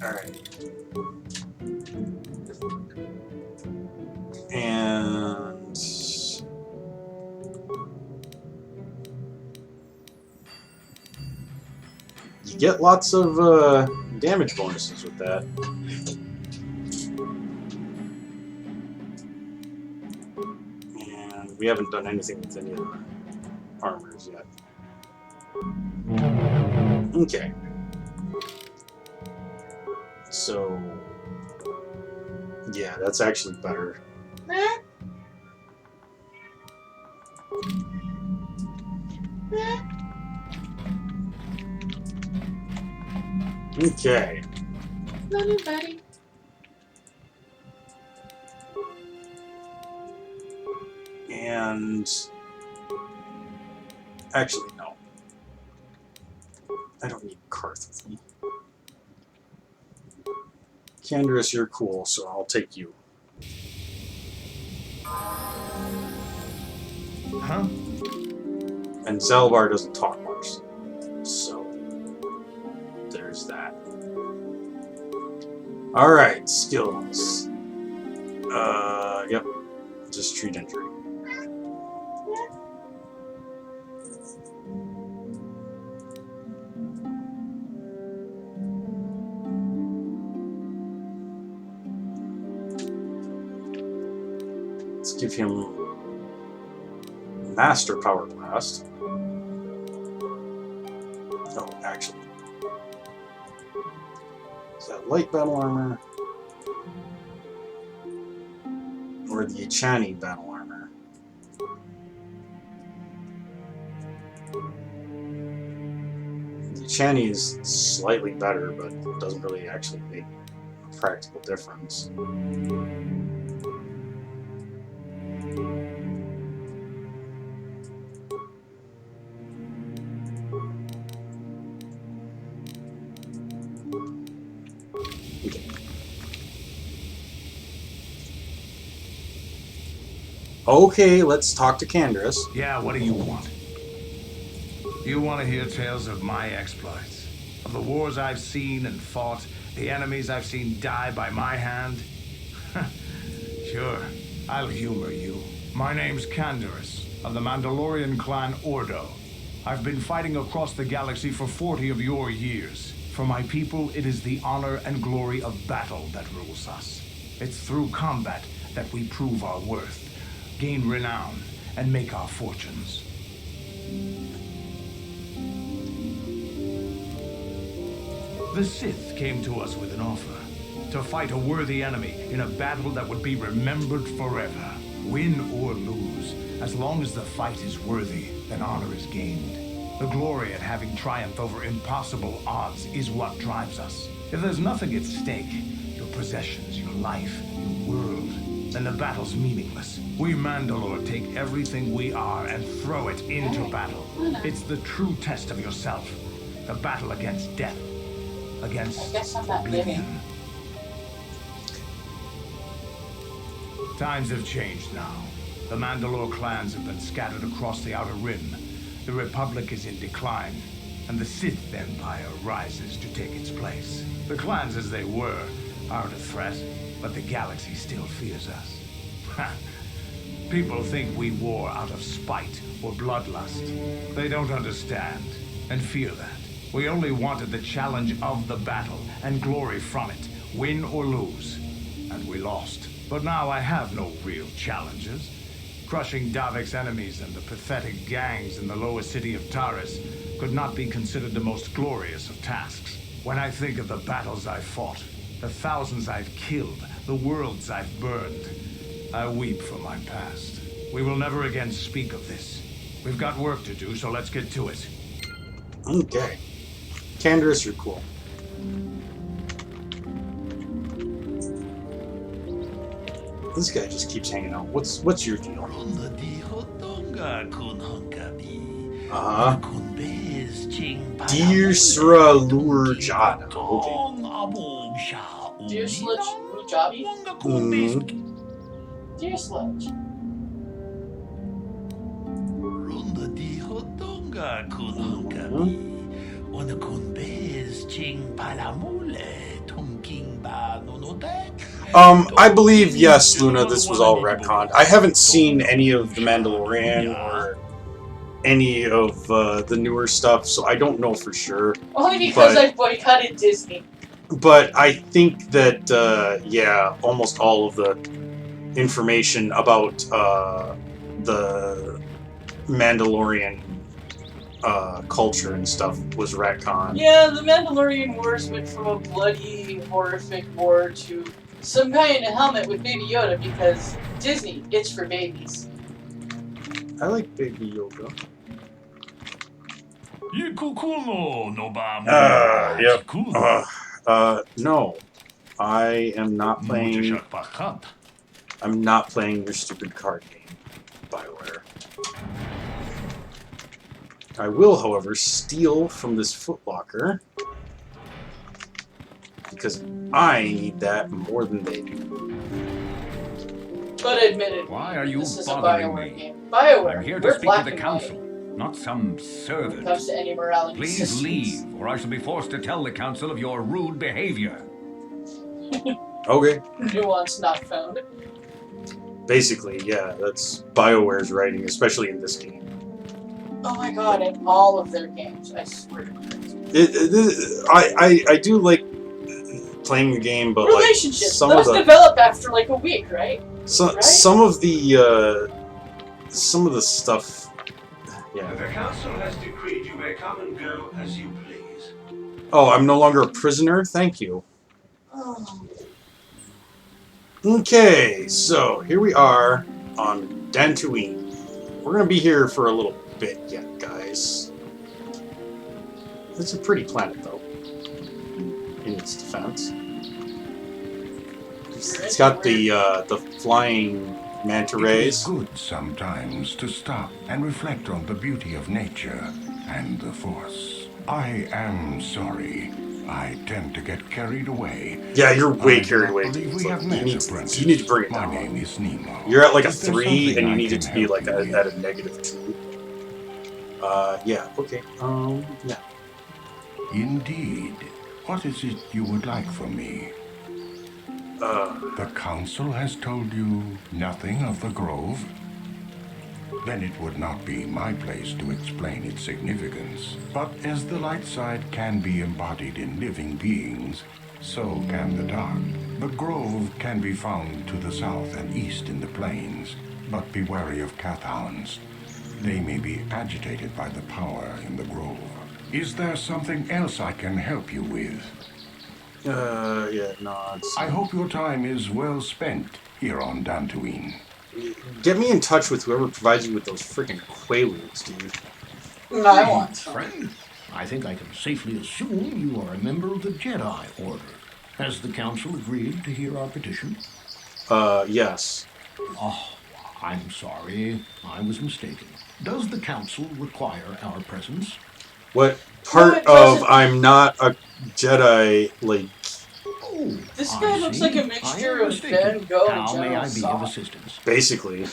Alright. And... you get lots of damage bonuses with that. And we haven't done anything with any of the armors yet. Okay. So, yeah, that's actually better. Okay. Love you, buddy. And actually, no. I don't need Karth with me. Canderous, you're cool, so I'll take you. Huh? And Zalbar doesn't talk much, so there's that. Alright, skills. Yep. Just treat injury. give him Master Power Blast. Oh, actually. Is that Light Battle Armor? Or the Ichani Battle Armor? The Ichani is slightly better, but doesn't really actually make a practical difference. Okay, let's talk to Candace. Yeah, what do you want? You want to hear tales of my exploits? Of the wars I've seen and fought, the enemies I've seen die by my hand? Sure, I'll humor you. My name's Candace, of the Mandalorian clan Ordo. I've been fighting across the galaxy for 40 of your years. For my people, it is the honor and glory of battle that rules us. It's through combat that we prove our worth, gain renown, and make our fortunes. The Sith came to us with an offer. To fight a worthy enemy in a battle that would be remembered forever. Win or lose, as long as the fight is worthy, then honor is gained. The glory at having triumphed over impossible odds is what drives us. If there's nothing at stake, your possessions, your life, your world, then the battle's meaningless. We Mandalore take everything we are and throw it into battle. It's the true test of yourself. The battle against death. Against oblivion. Times have changed now. The Mandalore clans have been scattered across the Outer Rim. The Republic is in decline, and the Sith Empire rises to take its place. The clans as they were aren't a threat, but the galaxy still fears us. People think we war out of spite or bloodlust. They don't understand and fear that. We only wanted the challenge of the battle and glory from it, win or lose. And we lost. But now I have no real challenges. Crushing Davik's enemies and the pathetic gangs in the lowest city of Taris could not be considered the most glorious of tasks. When I think of the battles I've fought, the thousands I've killed, the worlds I've burned, I weep for my past. We will never again speak of this. We've got work to do, so let's get to it. Okay. Candace, you're cool. This guy just keeps hanging out. What's your deal? Dear Sra Lurjada. Okay. Dear Sludge Rujabi? Dear Sludge. I believe, yes, Luna, this was all retconned. I haven't seen any of The Mandalorian or any of the newer stuff, so I don't know for sure. Only because I boycotted Disney. But I think that, yeah, almost all of the information about the Mandalorian culture and stuff was retconned. Yeah, the Mandalorian Wars went from a bloody, horrific war to some guy in a helmet with Baby Yoda because Disney, it's for babies. I like Baby Yoda. Yep. No. I am not playing... I'm not playing your stupid card game, BioWare. I will, however, steal from this footlocker because I need that more than they do. But admittedly, why are you this is a bothering BioWare me? game. BioWare, I'm here we're to speak to the black and council, white not some when servant. it comes to any morality Please systems. leave, or I shall be forced to tell the council of your rude behavior. Okay. Nuance not found. Basically, yeah, that's BioWare's writing, especially in this game. Oh my god, in all of their games, I swear to God. I do like playing the game, but Relationships, like some those of the develop after like a week, right? Right? some of the stuff. Yeah. The council has decreed you may come and go as you please. Oh, I'm no longer a prisoner. Thank you. Oh. Okay, so here we are on Dantooine. We're gonna be here for a little bit yet, guys. It's a pretty planet, though. In its defense, it's got the flying manta It is rays. good sometimes to stop and reflect on the beauty of nature and the Force. I am sorry. I tend to get carried away. Yeah, you're way I do carried not away. believe Dude. we have met, apprentice. You need to bring it My down. name is Nemo. You're at like a Is there 3, something and you I need it can to be help like you with? at a -2. Yeah. Okay. Yeah. Indeed. What is it you would like from me? The council has told you nothing of the grove? Then it would not be my place to explain its significance. But as the light side can be embodied in living beings, so can the dark. The grove can be found to the south and east in the plains, but be wary of cathounds. They may be agitated by the power in the grove. Is there something else I can help you with? Yeah, no, it's... I hope your time is well spent here on Dantooine. Get me in touch with whoever provides you with those freaking Quaaludes, dude. I want some. Friend, I think I can safely assume you are a member of the Jedi Order. Has the Council agreed to hear our petition? Yes. Oh, I'm sorry. I was mistaken. Does the Council require our presence? What part of I'm not a Jedi, like... Oh, This guy looks see. like a I mixture am of mistaken. Van Gogh and How may General I be Saw. of assistance? Basically.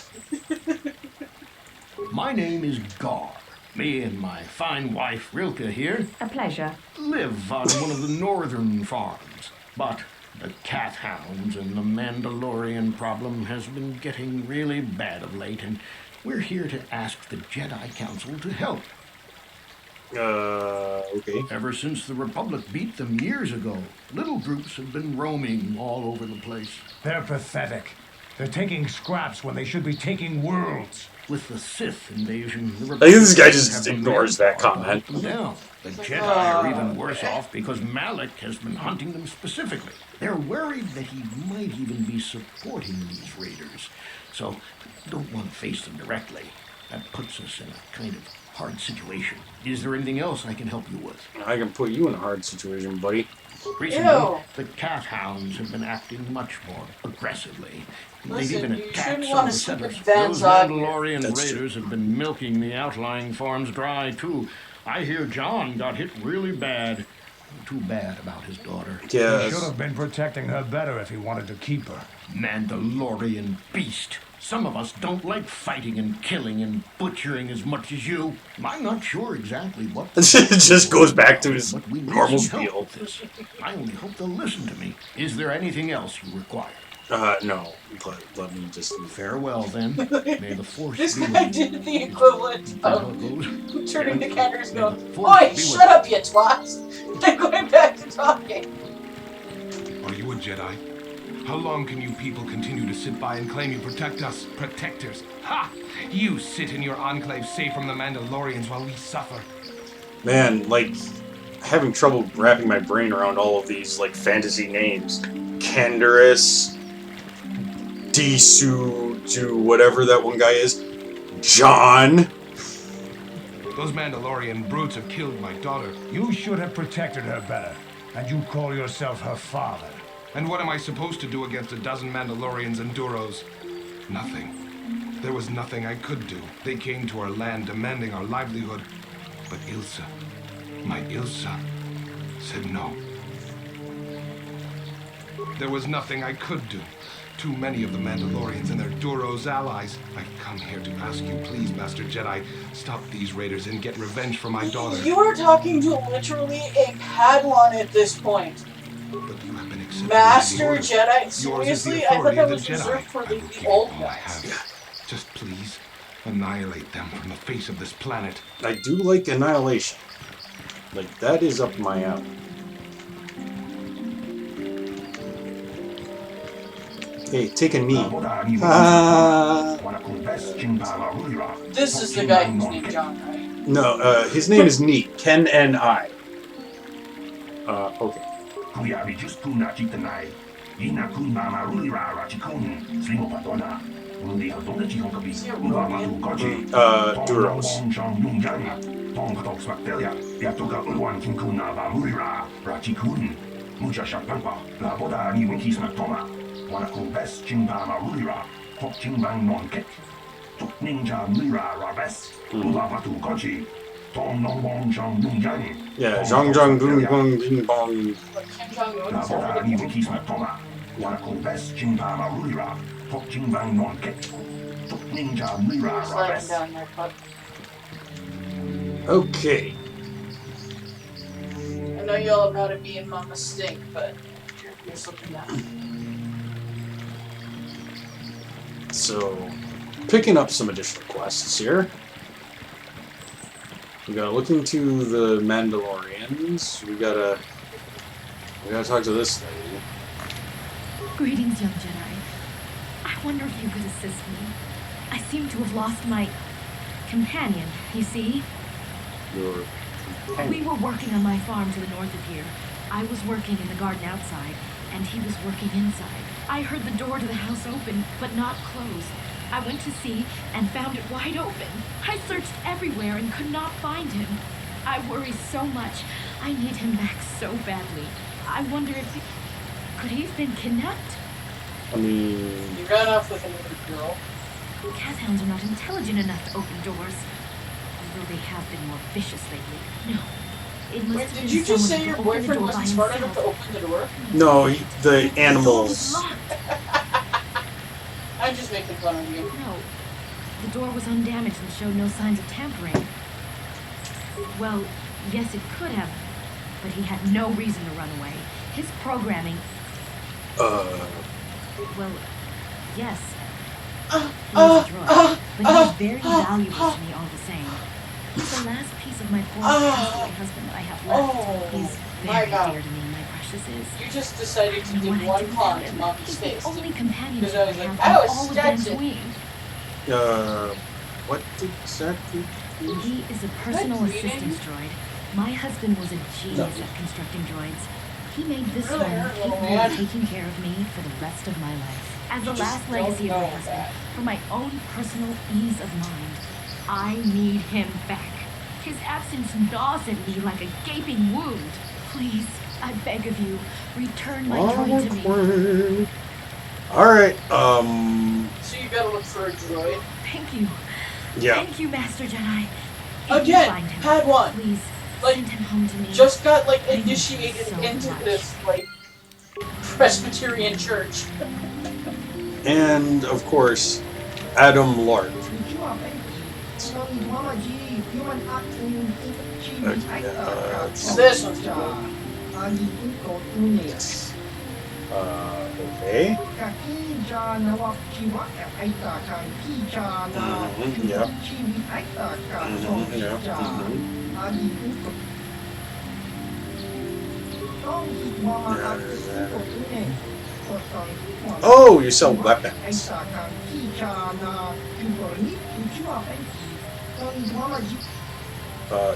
My name is Gar. Me and my fine wife, Rilke, here, A pleasure. live on one of the northern farms. But the cat hounds and the Mandalorian problem has been getting really bad of late, and we're here to ask the Jedi Council to help. Okay. Ever since the Republic beat them years ago, little groups have been roaming all over the place. They're pathetic. They're taking scraps when they should be taking worlds. With the Sith invasion, the I think this guy Republic just have the ignores that manpower to comment. hunt them down. The Jedi are even worse off because Malik has been hunting them specifically. They're worried that he might even be supporting these raiders, so don't want to face them directly. That puts us in a kind of hard situation. Is there anything else I can help you with? I can put you in a hard situation, buddy. Recently, Ew. the cat hounds have been acting much more aggressively. They've Listen, even you attacked shouldn't some wanna of the sleep settlers. with Van Those Zog. Mandalorian That's raiders have been milking the outlying farms dry, too. I hear John got hit really bad. Too bad about his daughter. He Yes. should have been protecting her better if he wanted to keep her. Mandalorian beast. Some of us don't like fighting and killing and butchering as much as you. I'm not sure exactly what... It just goes back to his but we need normal some help spiel. with this. I only hope they'll listen to me. Is there anything else you require? No. Let me just... Farewell, then. May the Force This be with guy you. did the equivalent Is that how of it goes? turning to Kenders and going, May the Force "Oi, be with shut up, you twat!" And going back to talking. Are you a Jedi? How long can you people continue to sit by and claim you protect us, protectors? Ha! You sit in your enclave safe from the Mandalorians while we suffer. Man, like, having trouble wrapping my brain around all of these, like, fantasy names. Kenderis, Disu, whatever that one guy is. John. Those Mandalorian brutes have killed my daughter. You should have protected her better, and you call yourself her father. And what am I supposed to do against a dozen Mandalorians and Duros? Nothing. There was nothing I could do. They came to our land demanding our livelihood. But Ilsa, my Ilsa, said no. There was nothing I could do. Too many of the Mandalorians and their Duros allies. I've come here to ask you, please, Master Jedi, stop these raiders and get revenge for my daughter. You are talking to literally a Padawan at this point. But you have been accepted Master into the order. Jedi? Yours is the Seriously? I thought authority that of the was Jedi. reserved for I will the keep old all I ones. have. Just please, annihilate them from the face of this planet. I do like Annihilation. Like, that is up my alley. Hey, take a knee. This is the guy who's named John, right? No, his name is Neat. Ken N.I. Okay. Duros. Yeah, Zhang Zhang Gung Gung Bing Bong. Like Kim Jong-un. Sliding down there, but Okay. I know you all about it being Mama Stink, but you're slipping down. So, picking up some additional quests here. We gotta look into the Mandalorians. We gotta talk to this lady. Greetings, young Jedi. I wonder if you could assist me. I seem to have lost my companion, you see? Your We were working on my farm to the north of here. I was working in the garden outside, and he was working inside. I heard the door to the house open, but not close. I went to see and found it wide open. I searched everywhere and could not find him. I worry so much. I need him back so badly. I wonder if could he have been kidnapped? I mean... You ran off with another girl. Cat hounds are not intelligent enough to open doors. Although they have been more vicious lately. No. It must Wait, have did been you just someone say who your opened the boyfriend door by wasn't smart enough to himself. open the door? No, the The door was animals. locked. I'm just making fun of you. No. The door was undamaged and showed no signs of tampering. Well, yes, it could have, but he had no reason to run away. His programming, well, yes, he was a droid, but he's very valuable to me all the same. He's the last piece of my poor castaway husband that I have left. He's very dear to me, my precious is. You just decided to And do when I one do clock find to him, Mommy's he's face. the only Because companionship I I was like, have oh, in all of Stetson. Dantooine. What exactly? He is a personal Am I bleeding? assistance droid. My husband was a genius No. at constructing droids. He made this Really one hurt, little capable man. of taking care of me for the rest of my life. As the You last just legacy don't of my know husband, that. for my own personal ease of mind, I need him back. His absence gnaws at me like a gaping wound. Please, I beg of you, return my droid to me. Alright, So you gotta look for a droid. Thank you. yeah. Thank you, Master Jedi. If you Again, find him, Padawan. please Like, send him home to me. just got like Thank you initiated so into much. this like Presbyterian church. And, of course, Adam Lark. This one's cool. Okay. Oh, you sell weapons.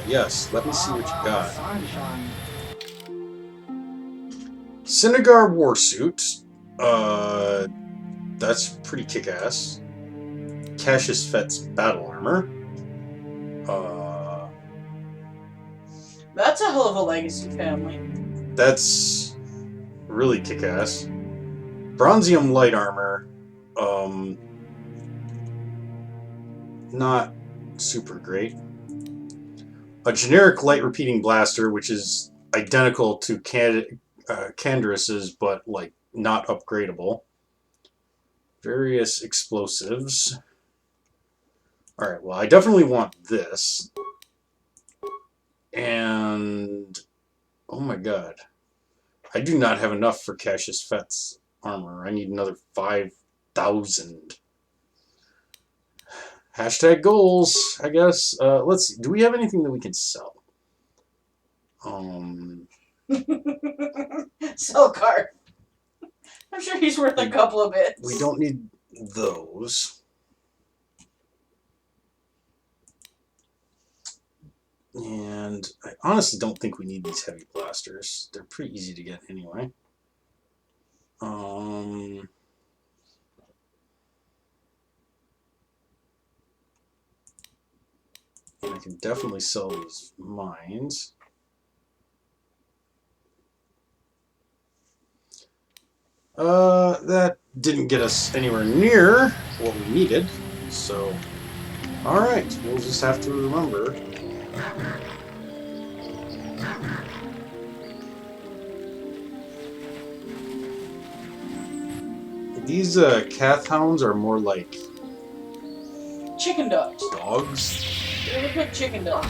Yes, let me see what you got. Cinegar Warsuit. That's pretty kick-ass. Cassius Fett's battle armor. That's a hell of a legacy family. That's really kick-ass. Bronzium light armor. Not super great. A generic light repeating blaster, which is identical to Candras's, but like not upgradable. Various explosives. Alright, well, I definitely want this. And oh my god. I do not have enough for Cassius Fett's armor. I need another 5,000. Hashtag goals, I guess. Let's see. Do we have anything that we can sell? Soul card. I'm sure he's worth a couple of bits. We don't need those. And I honestly don't think we need these heavy blasters. They're pretty easy to get anyway. And I can definitely sell these mines. That didn't get us anywhere near what we needed. So, alright, we'll just have to remember. These Cath hounds are more like chicken dogs. Dogs? They look like chicken dogs.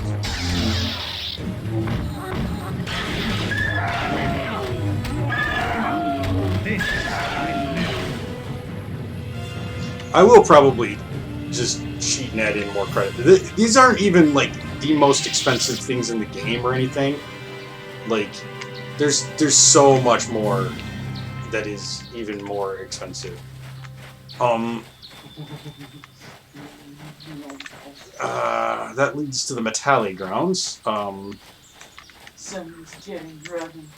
I will probably just cheat and add in more credit. These aren't even like the most expensive things in the game or anything. Like, there's so much more that is even more expensive. That leads to the Metalli grounds. Someone's getting dragons.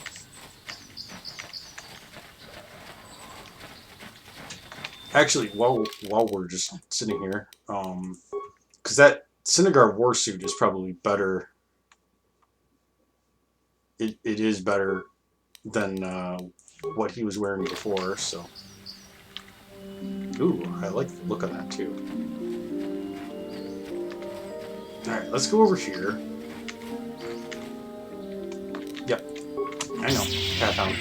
Actually, while we're just sitting here, because that Cinegar warsuit is probably better. It is better than what he was wearing before. So, ooh, I like the look of that too. All right, let's go over here. Yep, I know, Cath hound.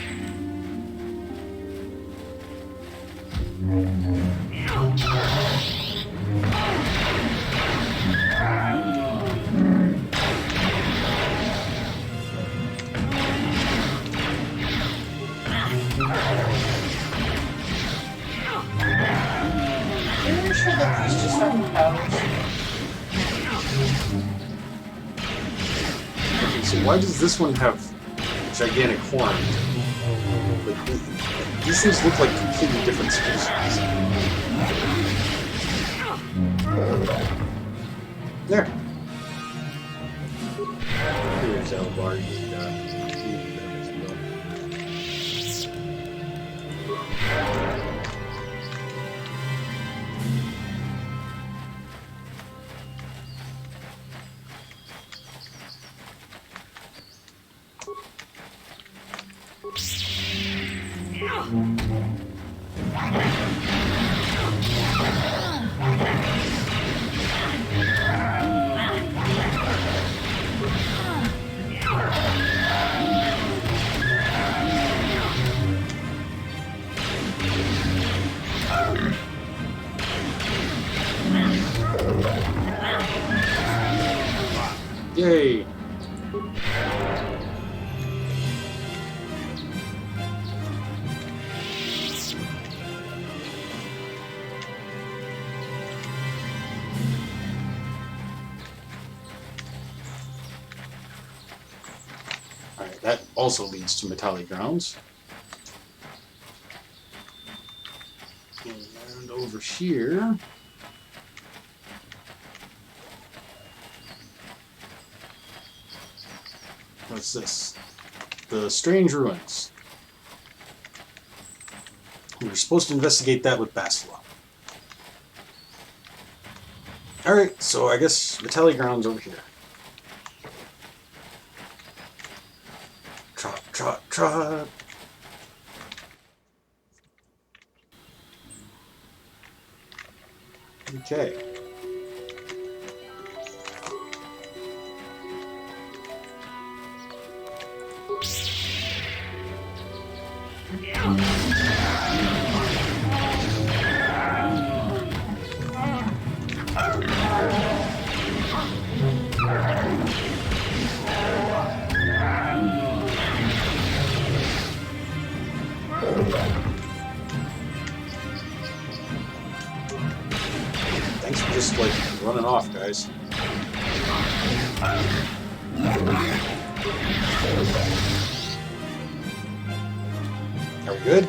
I'm pretty sure that these just have powers. Okay, so why does this one have gigantic horns? Like, these things look like completely different species. There. Here's Elbar. Yay! Alright, that also leads to Metalli grounds. And over here... What's this? The Strange Ruins. We were supposed to investigate that with Bastila. Alright, so I guess Metalli grounds over here. Trot, trot, trot. Okay. Thanks for just like running off, guys. Are we good?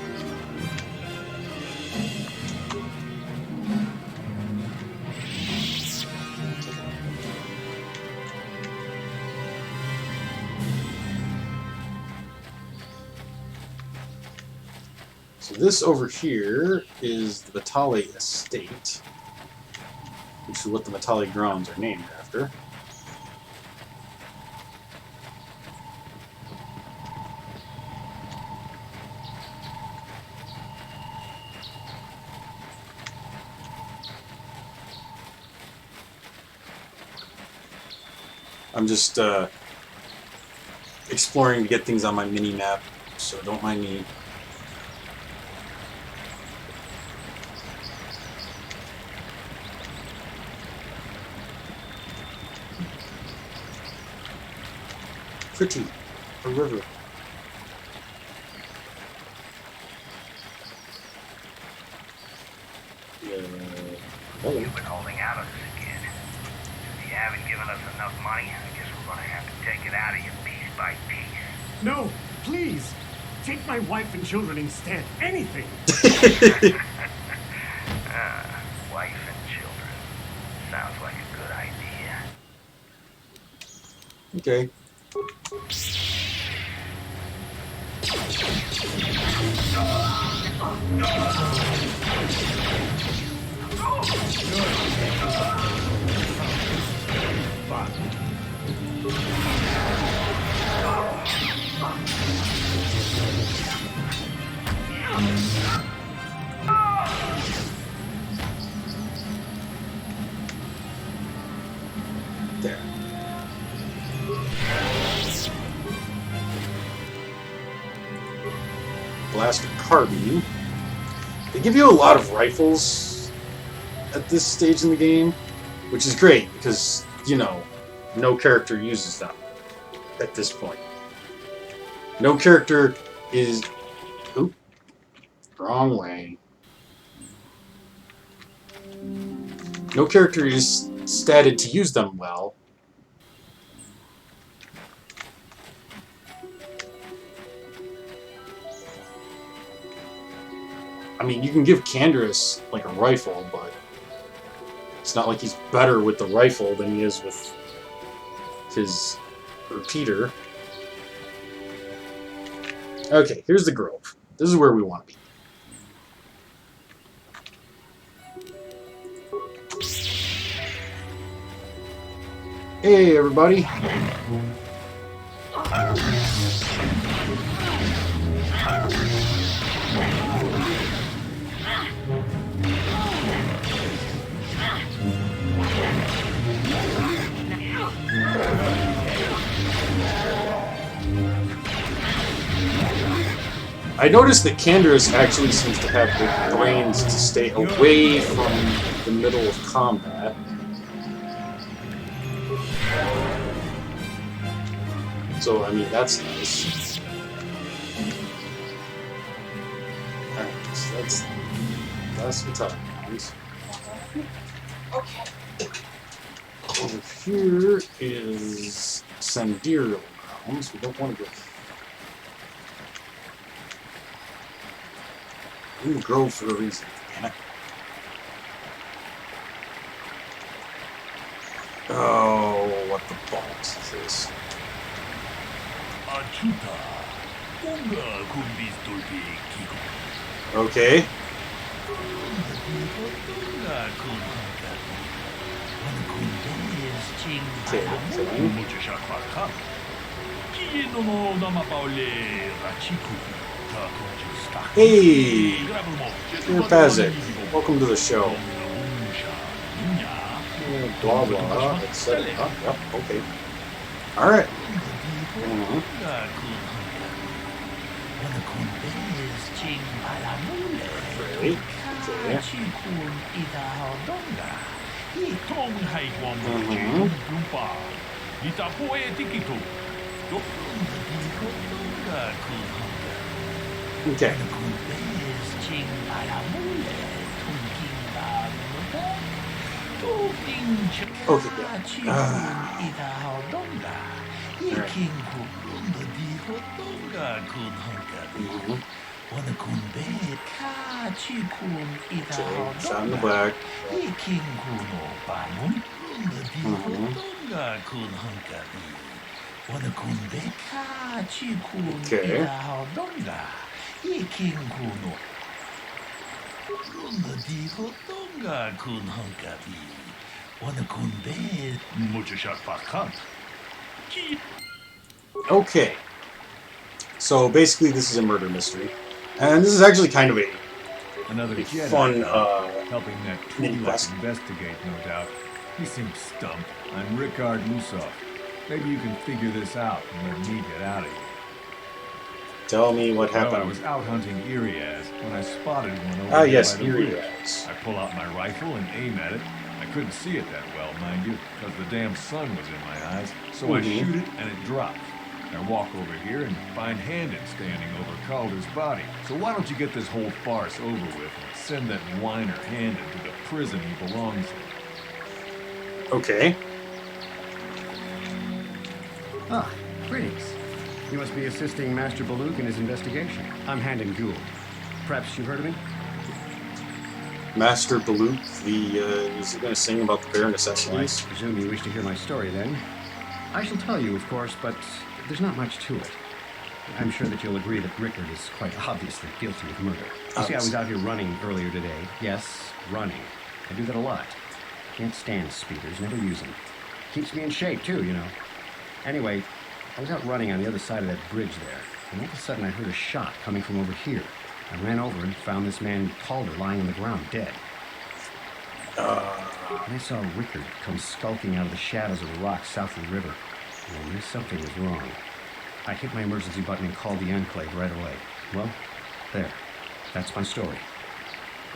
So this over here is the Matale Estate, which is what the Matale grounds are named after. I'm just exploring to get things on my mini map, so don't mind me. Pretty, a river. You've been holding out on us again. If you haven't given us enough money, I guess we're gonna have to take it out of you piece by piece. No, please. Take my wife and children instead. Anything. Wife and children. Sounds like a good idea. Okay. There. Blaster carbine. They give you a lot of rifles at this stage in the game, which is great because, you know, no character uses them at this point. No character is... Oop. Wrong way. No character is statted to use them well. I mean, you can give Canderous, like, a rifle, but it's not like he's better with the rifle than he is with his repeater. Okay, here's the Grove. This is where we want to be. Hey, everybody. I noticed that Canderous actually seems to have the brains to stay away from the middle of combat. So, I mean, that's nice. Alright, so that's some times. Okay. Over here is Sandirial grounds. We don't want to go in the Grove for a reason, damn it. Oh, what the balls is this? Okay. Hey, you're Pazik. Welcome to the show. Blah blah, etc. Yep. Okay. All right. Great. Okay. Shot in the back. Okay. Okay. So basically, this is a murder mystery, and this is actually kind of Another a Jedi fun helping that mini Twi'lek quest. investigate, no doubt. He seems stumped. I'm Rickard Lusoff. Maybe you can figure this out and let me get out of here. Tell me what happened. Well, I was out hunting Iriaz when I spotted one over Ah, there yes, by the bridge. Iriaz. I pull out my rifle and aim at it. I couldn't see it that well, mind you, because the damn sun was in my eyes. So I shoot it and it drops. I walk over here and find Handon standing over Calder's body. So why don't you get this whole farce over with and send that whiner Handon to the prison he belongs in? Okay. Ah, greetings. You must be assisting Master Baluk in his investigation. I'm Handon Gould. Perhaps you've heard of me? Master Baluk, is he going to sing about the bare Well, I necessities? presume you wish to hear my story, then. I shall tell you, of course, but there's not much to it. I'm sure that you'll agree that Rickard is quite obviously guilty of murder. You see, I was out here running earlier today. Yes, running. I do that a lot. Can't stand speeders, never use them. Keeps me in shape, too, you know. Anyway, I was out running on the other side of that bridge there, and all of a sudden I heard a shot coming from over here. I ran over and found this man Calder lying on the ground, dead. And I saw Rickard come skulking out of the shadows of the rocks south of the river. And I knew something was wrong. I hit my emergency button and called the Enclave right away. Well, there. That's my story.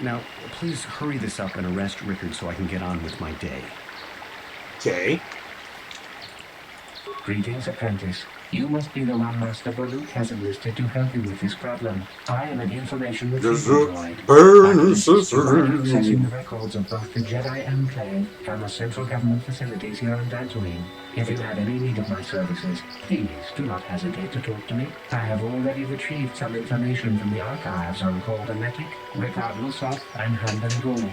Now, please hurry this up and arrest Rickard so I can get on with my day. Okay. Greetings, apprentice. You must be the one Master Baluk has enlisted to help you with this problem. I am an information retrieval droid. Accessing the records of both the Jedi Enclave and the central government facilities here on Dantooine. If you have any need of my services, please do not hesitate to talk to me. I have already retrieved some information from the archives on Calder Metic, Rickard Lusoff, and Handon Gould.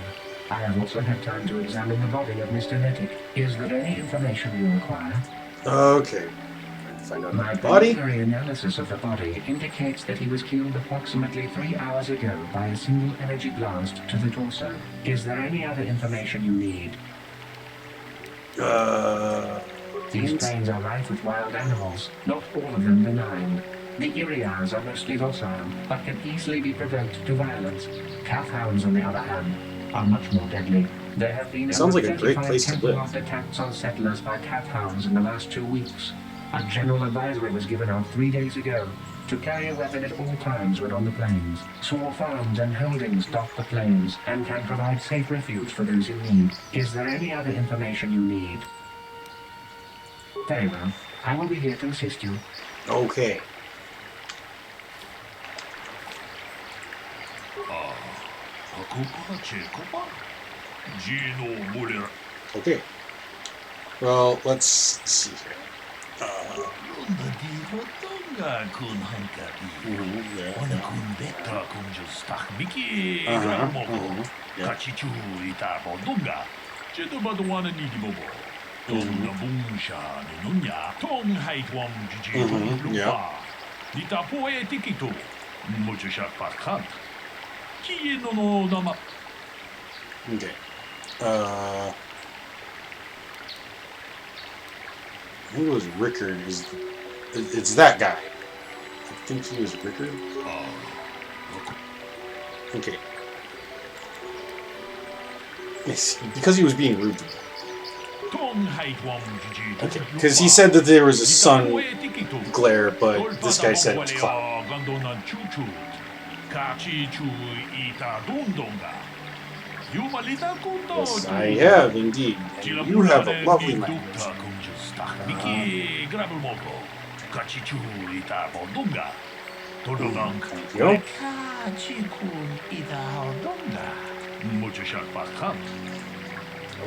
I have also had time to examine the body of Mr. Metic. Is there any information you require? Okay. Find out My about the body. preliminary analysis of the body indicates that he was killed approximately 3 hours ago by a single energy blast to the torso. Is there any other information you need? These plains are rife with wild animals, not all of them benign. The Iriars are mostly docile, but can easily be provoked to violence. Calf hounds, on the other hand, are much more deadly. There have been Sounds over like a great 35 place to live. camping-off attacks on settlers by calf hounds in the last 2 weeks. A general advisory was given out 3 days ago to carry a weapon at all times when on the plains. Small farms and holdings dot the plains and can provide safe refuge for those in need. Is there any other information you need? Very well. I will be here to assist you. Okay. Okay. Well, let's see here. Okay. I think it was Rickard. It's that guy. I think he was Rickard. Okay. Yes, because he was being rude to me. Okay, because he said that there was a sun glare, but this guy said it's cloud. Yes, I have indeed. And you have a lovely language.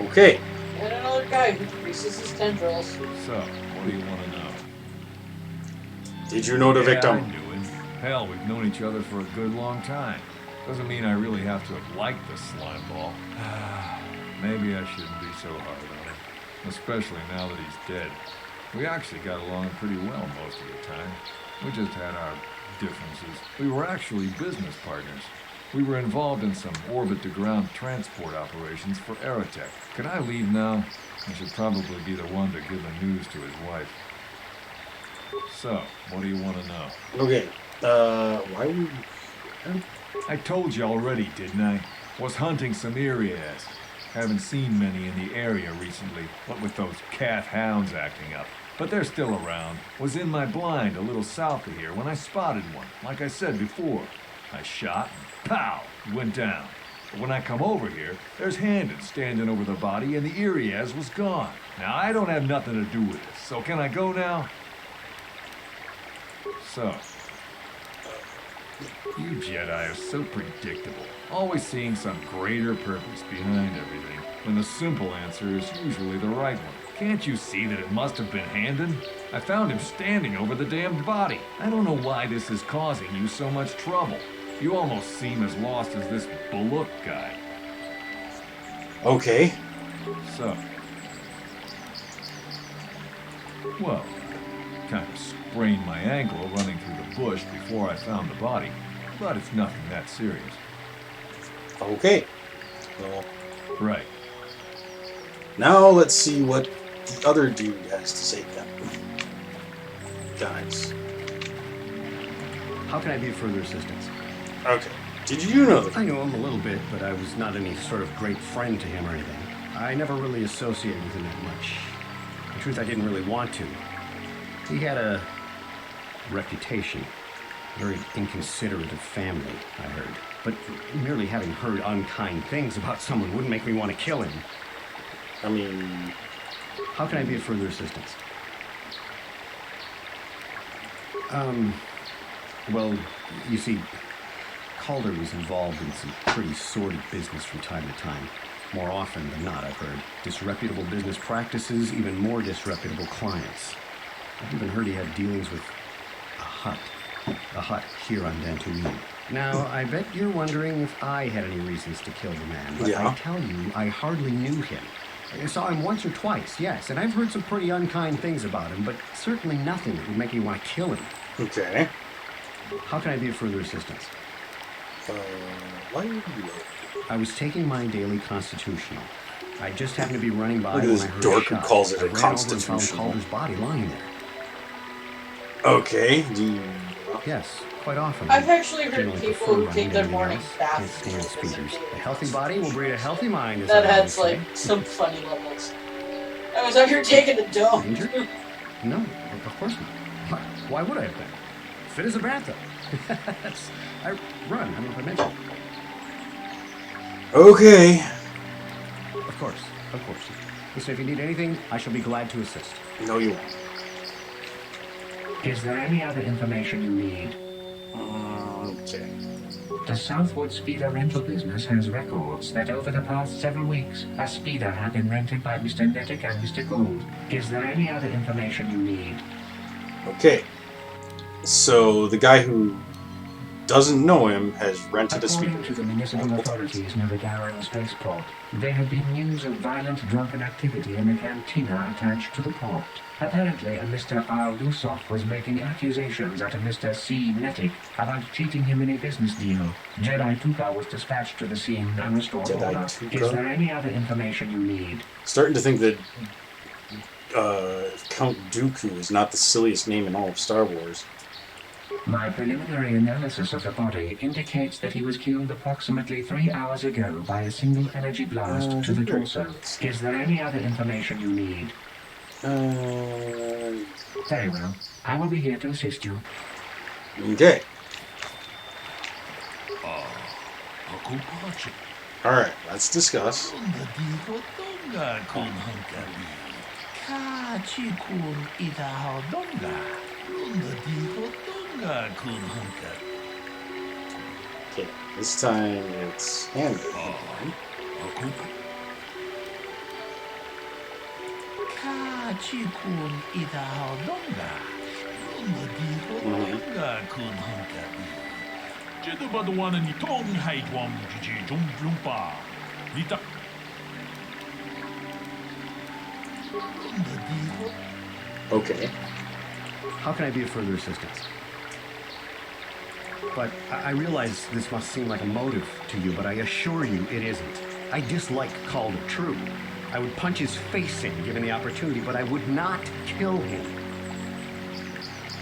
Okay. And another guy who greases his tendrils. So, what do you want to know? Did you know the victim? I knew him. Hell, we've known each other for a good long time. Doesn't mean I really have to have liked the slime ball. Maybe I shouldn't be so hard on him. Especially now that he's dead. We actually got along pretty well most of the time. We just had our differences. We were actually business partners. We were involved in some orbit-to-ground transport operations for Aerotech. Can I leave now? I should probably be the one to give the news to his wife. So, what do you want to know? Okay. Why would you... I told you already, didn't I? Was hunting some Irias. Haven't seen many in the area recently, what with those calf hounds acting up. But they're still around. Was in my blind a little south of here when I spotted one, like I said before. I shot and pow, he went down. But when I come over here, there's Handon standing over the body and the Irias was gone. Now, I don't have nothing to do with this, so can I go now? So, you Jedi are so predictable, always seeing some greater purpose behind everything, when the simple answer is usually the right one. Can't you see that it must have been Handon? I found him standing over the damned body. I don't know why this is causing you so much trouble. You almost seem as lost as this Bullock guy. Okay. So, well, kind of sprained my ankle running through the bush before I found the body, but it's nothing that serious. Okay. Well, right. Now let's see what the other dude has to say then. Guys. How can I be of further assistance? Okay. Did you know that? I knew him a little bit, but I was not any sort of great friend to him or anything. I never really associated with him that much. In truth, I didn't really want to. He had a reputation. Very inconsiderate of family, I heard. But merely having heard unkind things about someone wouldn't make me want to kill him. I mean... How can I be of further assistance? Well, you see, Calder was involved in some pretty sordid business from time to time. More often than not, I've heard. Disreputable business practices, even more disreputable clients. I've even heard he had dealings with a hut here on Dantooine. Now, I bet you're wondering if I had any reasons to kill the man, but yeah. I tell you, I hardly knew him. I saw him once or twice, yes, and I've heard some pretty unkind things about him, but certainly nothing that would make me want to kill him. Okay. How can I be of further assistance? Why are you... I was taking my daily constitutional. I just happened to be running by Look at when this I heard dork a shot. who calls it I a ran over and constitutional. found Calder's body lying there. Okay. Do you... Yes, quite often. I've actually heard Generally people prefer who running take to their anything morning else. bath. Can't stand speeders. A healthy body will breed a healthy mind, as That I always adds say. like some funny levels. I was out here taking the dump. Danger? No, of course not. Why would I have been? Fit as a bathtub. I run, I don't know if I mentioned. Okay. Of course, of course. Listen, if you need anything, I shall be glad to assist. No, you won't. Is there any other information you need? Okay. The Southwood Speeder rental business has records that over the past several weeks, a speeder had been rented by Mr. Nettick and Mr. Gould. Is there any other information you need? Okay. So the guy who doesn't know him has rented a speeder. According to the municipal authorities near the Garrow spaceport, there have been news of violent drunken activity in the cantina attached to the port. Apparently, a Mr. R. Lusoff was making accusations at a Mr. C. Nettick about cheating him in a business deal. Jedi Tuka was dispatched to the scene and restored order. Is there any other information you need? Starting to think that Count Dooku is not the silliest name in all of Star Wars. My preliminary analysis of the body indicates that he was killed approximately 3 hours ago by a single energy blast to the torso. Is there any other information you need? Very well. I will be here to assist you. Okay. Alright, let's discuss. Okay, this time it's Handon. Okay. How can I be of further assistance? But I realize this must seem like a motive to you, but I assure you it isn't. I dislike Calder, true. I would punch his face in given the opportunity, but I would not kill him.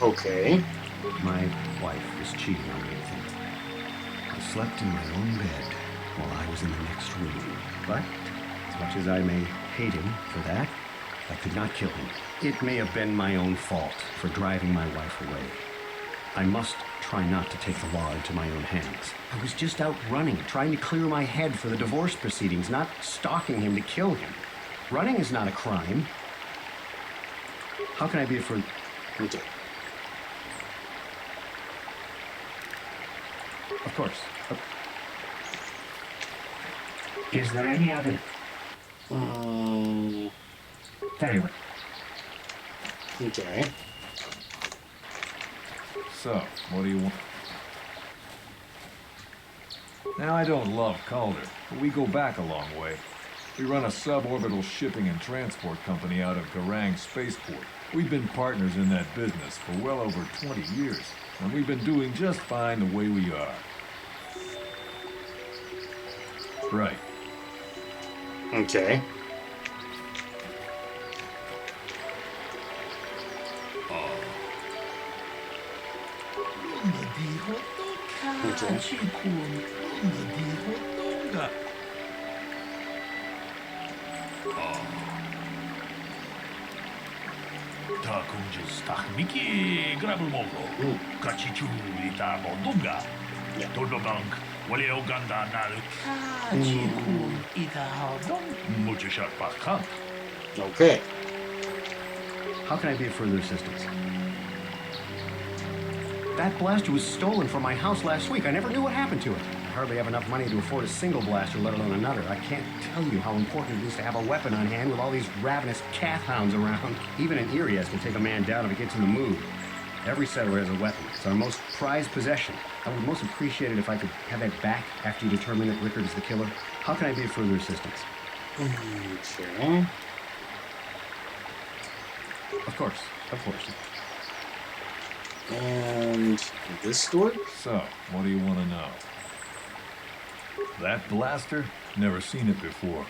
Okay. My wife was cheating on me, I think. I slept in my own bed while I was in the next room. But, as much as I may hate him for that, I could not kill him. It may have been my own fault for driving my wife away. I must try not to take the law into my own hands. I was just out running, trying to clear my head for the divorce proceedings, not stalking him to kill him. Running is not a crime. How can I be for... Okay. Of course. Is there any other? Very well. Okay. So, what do you want? Now, I don't love Calder, but we go back a long way. We run a suborbital shipping and transport company out of Garang Spaceport. We've been partners in that business for well over 20 years, and we've been doing just fine the way we are. Right. Okay. Miki Grabulmogo, Kachichu Ita Bodunga, Todobank, Wale Uganda Nalu, Kachiku Ita Hodong, Muchushat Pakan. Okay. How can I be of further assistance? That blaster was stolen from my house last week. I never knew what happened to it. I hardly have enough money to afford a single blaster, let alone another. I can't tell you how important it is to have a weapon on hand with all these ravenous cat hounds around. Even an Irias can take a man down if it gets in the mood. Every settler has a weapon. It's our most prized possession. I would most appreciate it if I could have that back after you determine that Rickard is the killer. How can I be of further assistance? Okay. Of course. Of course. And this door? So, what do you want to know? That blaster? Never seen it before.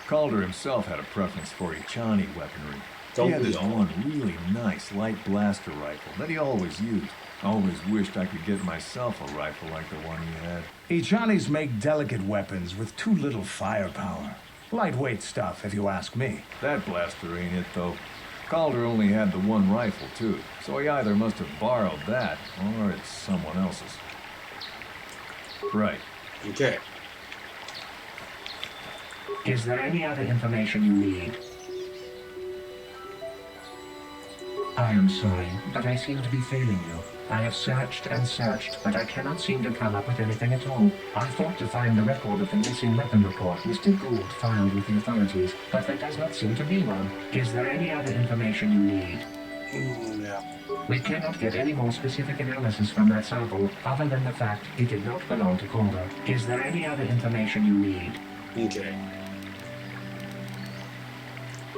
Calder himself had a preference for Ichani weaponry. He had this one really nice light blaster rifle that he always used. Always wished I could get myself a rifle like the one he had. Ichanis make delicate weapons with too little firepower. Lightweight stuff, if you ask me. That blaster ain't it, though. Calder only had the one rifle, too, so he either must have borrowed that, or it's someone else's. Right. Okay. Is there any other information you need? I am sorry, but I seem to be failing you. I have searched and searched, but I cannot seem to come up with anything at all. I thought to find the record of the missing weapon report Mr. Gould filed with the authorities, but there does not seem to be one. Is there any other information you need? Yeah. We cannot get any more specific analysis from that sample, other than the fact it did not belong to Calder. Is there any other information you need? Okay.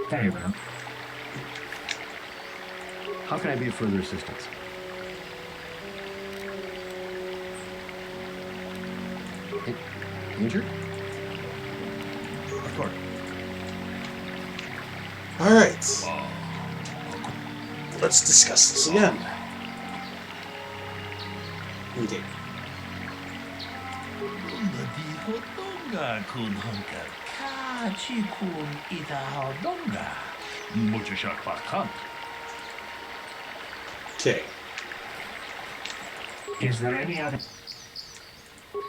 Very well. How can I be of further assistance? Injured? Of course. All right. Let's discuss this again. Okay. Okay. Is there any other...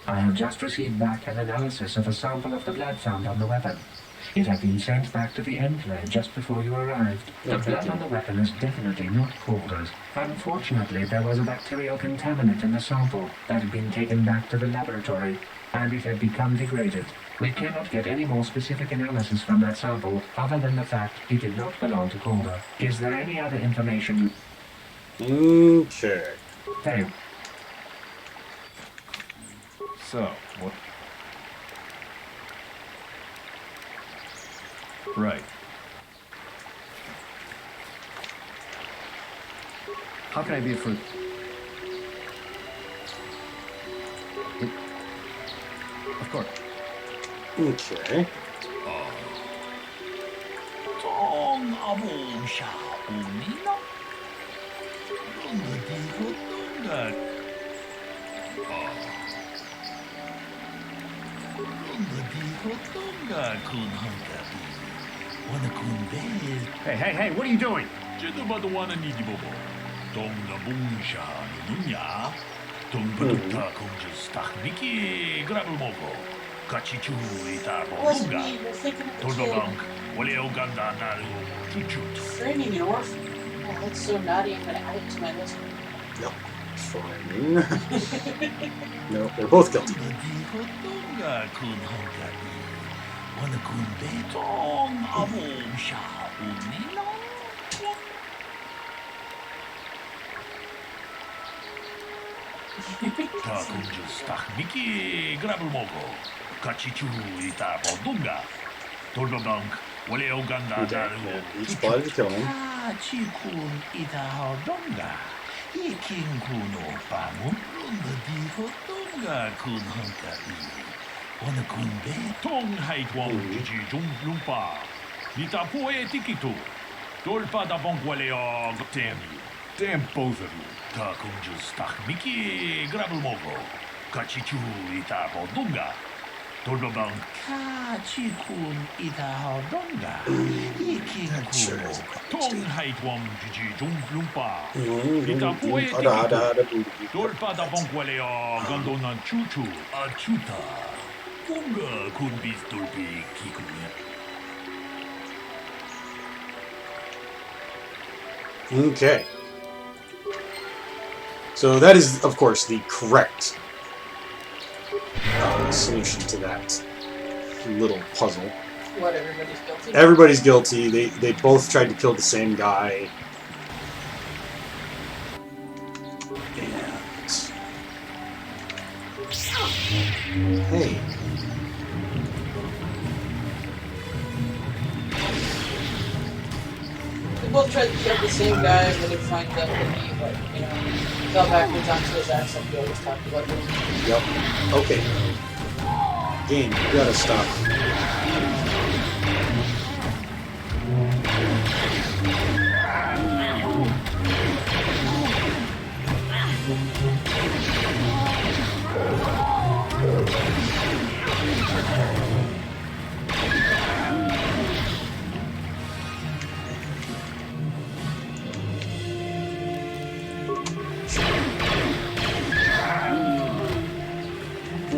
I have just received back an analysis of a sample of the blood found on the weapon. It had been sent back to the enclave just before you arrived. The blood on the weapon is definitely not Calder's. Unfortunately, there was a bacterial contaminant in the sample that had been taken back to the laboratory, and it had become degraded. We cannot get any more specific analysis from that sample, other than the fact it did not belong to Calder. Is there any other information you... Okay. Very well. So, what? Right. How can I be for... Of course. Okay. Hey, what are you doing? Wasn't me. You're thinking of the kid. Framing an orphan. Oh, that's so naughty. I'm gonna add it to my list. Yep. Fine. No, they're both guilty. Each body to kill him. Damn you. Damn both of you. Okay. So that is, of course, the correct solution to that little puzzle. What, everybody's guilty? Everybody's guilty. They both tried to kill the same guy. And... Hey. They both tried to kill the same guy, but it finds out that he, fell backwards onto his axe like we always talked about. Yep. Okay. Game, you gotta stop.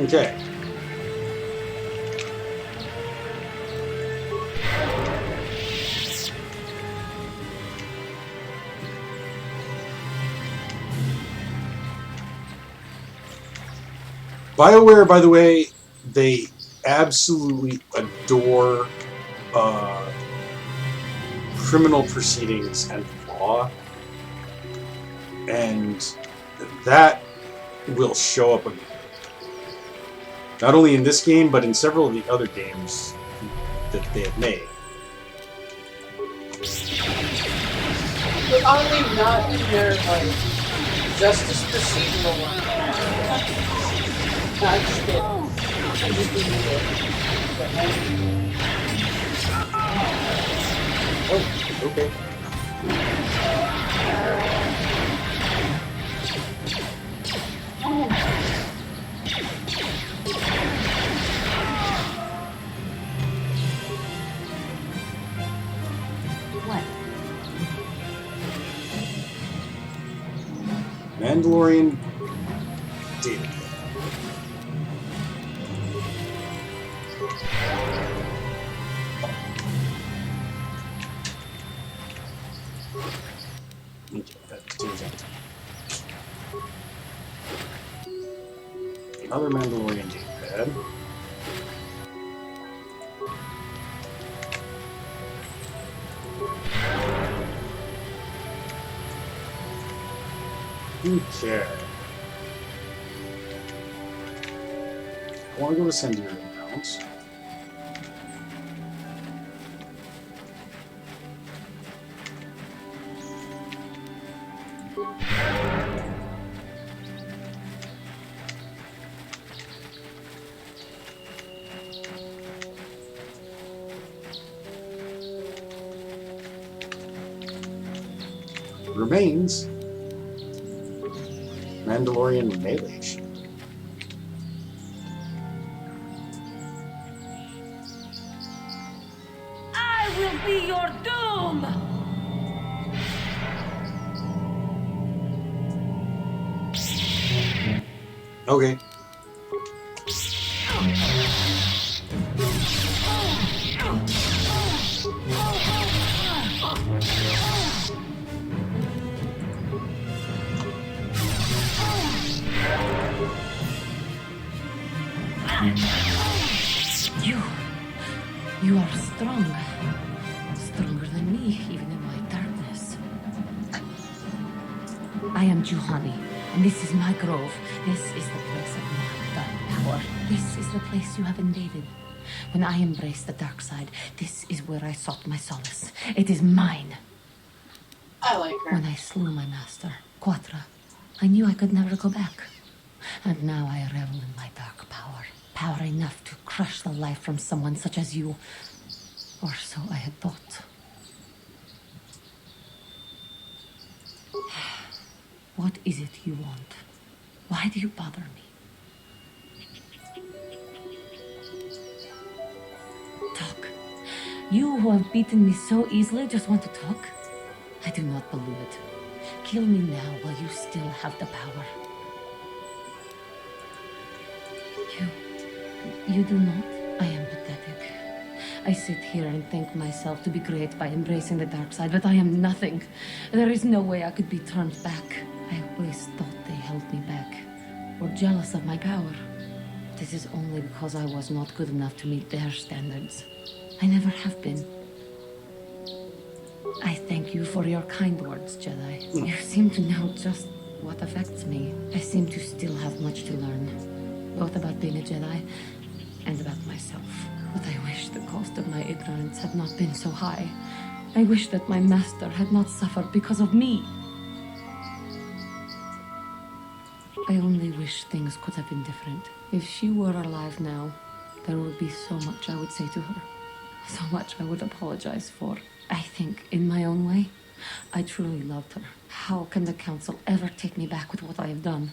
Okay. BioWare, by the way, they absolutely adore criminal proceedings and law, and that will show up not only in this game, but in several of the other games that they have made. But oddly not in their, justice procedural one. No, I'm just kidding. I'm just being weird. Oh, okay. What? Mandalorian data. Another Mandalorian datapad. Okay. I want to go to send your accounts. remains Mandalorian melee shield. I will be your doom! Okay. You are strong. Stronger than me, even in my darkness. I am Juhani, and this is my grove. This is the place of my dark power. This is the place you have invaded. When I embraced the dark side, this is where I sought my solace. It is mine. I like her. When I slew my master, Quatra, I knew I could never go back. And now I revel in my dark power. Power enough to crush the life from someone such as you. Or so I had thought. What is it you want? Why do you bother me? Talk. You who have beaten me so easily just want to talk? I do not believe it. Kill me now while you still have the power. You do not? I am pathetic. I sit here and think myself to be great by embracing the dark side, but I am nothing. There is no way I could be turned back. I always thought they held me back, or jealous of my power. This is only because I was not good enough to meet their standards. I never have been. I thank you for your kind words, Jedi. You seem to know just what affects me. I seem to still have much to learn, both about being a Jedi and about myself. But I wish the cost of my ignorance had not been so high. I wish that my master had not suffered because of me. I only wish things could have been different. If she were alive now, there would be so much I would say to her. So much I would apologize for. I think, in my own way, I truly loved her. How can the Council ever take me back with what I have done?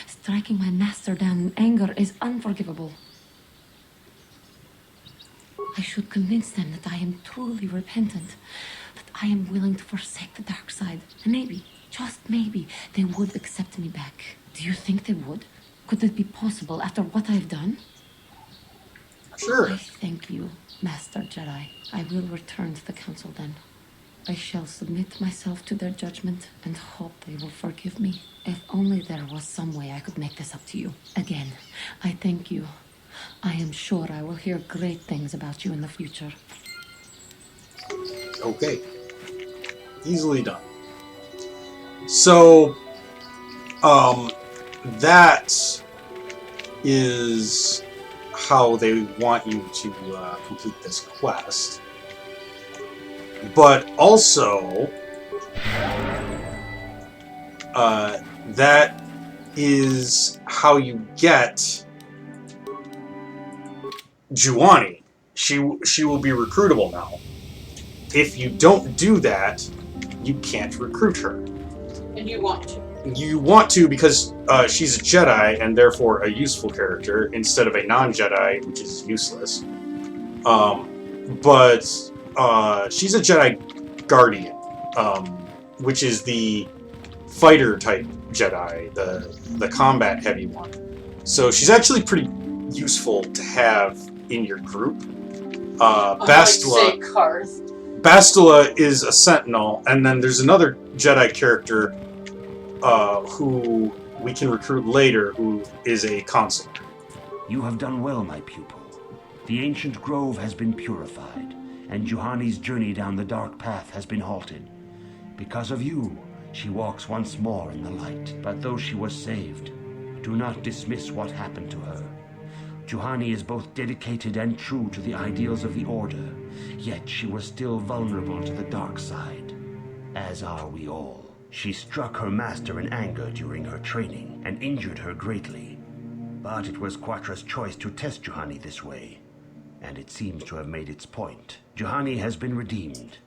Striking my master down in anger is unforgivable. I should convince them that I am truly repentant, that I am willing to forsake the dark side, and maybe, just maybe, they would accept me back. Do you think they would? Could it be possible after what I've done? Sure. I thank you, Master Jedi. I will return to the Council then. I shall submit myself to their judgment and hope they will forgive me. If only there was some way I could make this up to you. Again, I thank you. I am sure I will hear great things about you in the future. Okay. Easily done. So, that is how they want you to complete this quest. But also, that is how you get Juhani. She will be recruitable now. If you don't do that, you can't recruit her. And you want to. You want to because she's a Jedi and therefore a useful character instead of a non-Jedi, which is useless. But she's a Jedi Guardian, which is the fighter type Jedi, the combat heavy one. So she's actually pretty useful to have in your group. Bastila is a Sentinel, and then there's another Jedi character who we can recruit later, who is a consular. You have done well, my pupil. The ancient grove has been purified, and Juhani's journey down the dark path has been halted. Because of you, she walks once more in the light. But though she was saved, do not dismiss what happened to her. Juhani is both dedicated and true to the ideals of the Order, yet she was still vulnerable to the dark side, as are we all. She struck her master in anger during her training and injured her greatly. But it was Quatra's choice to test Juhani this way, and it seems to have made its point. Juhani has been redeemed,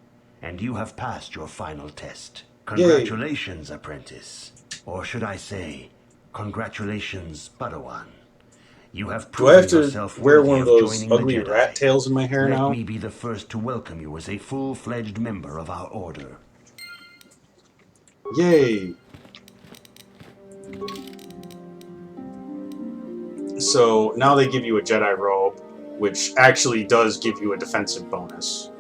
and you have passed your final test. Congratulations, apprentice. Or should I say, congratulations, Padawan. You have Do I have proven to yourself wear worthy one of of those joining the ugly Jedi. rat tails in my hair Let now? me be the first to welcome you as a full-fledged member of our order. Yay! So now they give you a Jedi robe, which actually does give you a defensive bonus.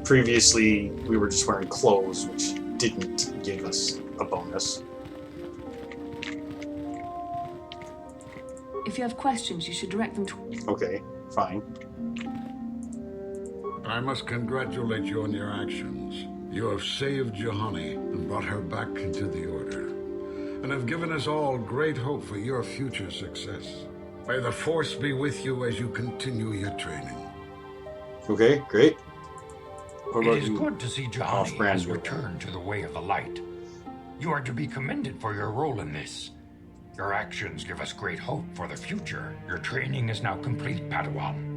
Previously, we were just wearing clothes, which didn't give us a bonus. If you have questions, you should direct them to... Okay, fine. I must congratulate you on your actions. You have saved Juhani and brought her back into the Order, and have given us all great hope for your future success. May the Force be with you as you continue your training. Okay, great. What It about is you? good to see Juhani has returned to the way of the light. You are to be commended for your role in this. Your actions give us great hope for the future. Your training is now complete, Padawan.